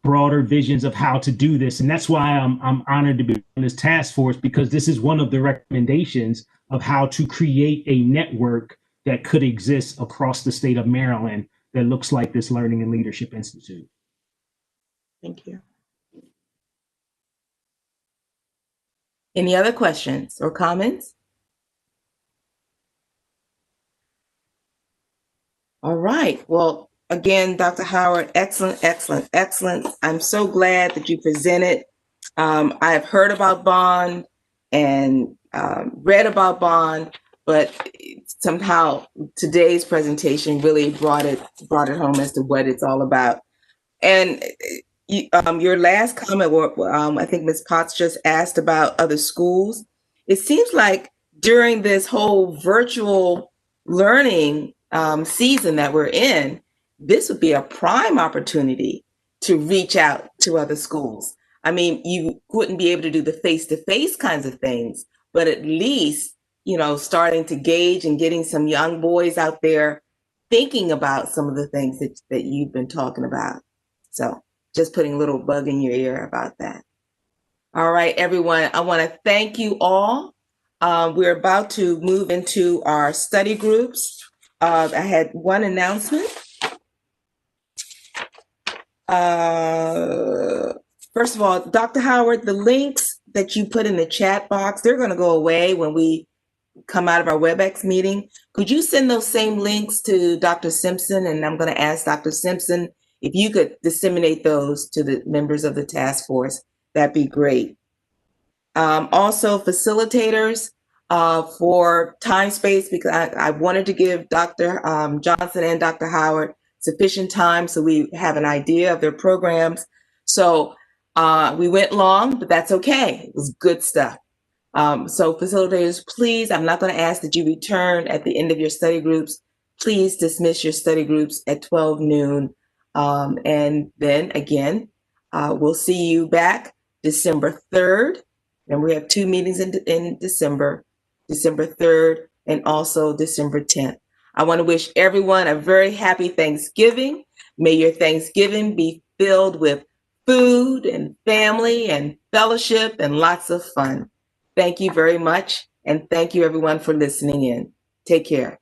broader visions of how to do this. And that's why I'm honored to be on this task force, because this is one of the recommendations of how to create a network that could exist across the state of Maryland that looks like this Learning and Leadership Institute. Thank you. Any other questions or comments? All right. Well, again, Dr. Howard, excellent, excellent, excellent. I'm so glad that you presented. I have heard about Bond and read about Bond, but somehow today's presentation really brought it home as to what it's all about. And your last comment, I think Ms. Potts just asked about other schools. It seems like during this whole virtual learning season that we're in, this would be a prime opportunity to reach out to other schools. I mean, you wouldn't be able to do the face-to-face kinds of things, but at least, starting to gauge and getting some young boys out there thinking about some of the things that you've been talking about. So just putting a little bug in your ear about that. All right, everyone, I want to thank you all. We're about to move into our study groups. I had one announcement. First of all, Dr. Howard, the links that you put in the chat box, they're going to go away when we come out of our WebEx meeting. Could you send those same links to Dr. Simpson? And I'm going to ask Dr. Simpson if you could disseminate those to the members of the task force. That'd be great. Also, facilitators for time space, because I wanted to give Dr. Johnson and Dr. Howard sufficient time so we have an idea of their programs. So we went long, but that's okay. It was good stuff. So facilitators, please, I'm not going to ask that you return at the end of your study groups. Please dismiss your study groups at 12 noon. And then again, we'll see you back December 3rd. And we have 2 meetings in December 3rd and also December 10th. I want to wish everyone a very happy Thanksgiving. May your Thanksgiving be filled with food and family and fellowship and lots of fun. Thank you very much. And thank you everyone for listening in. Take care.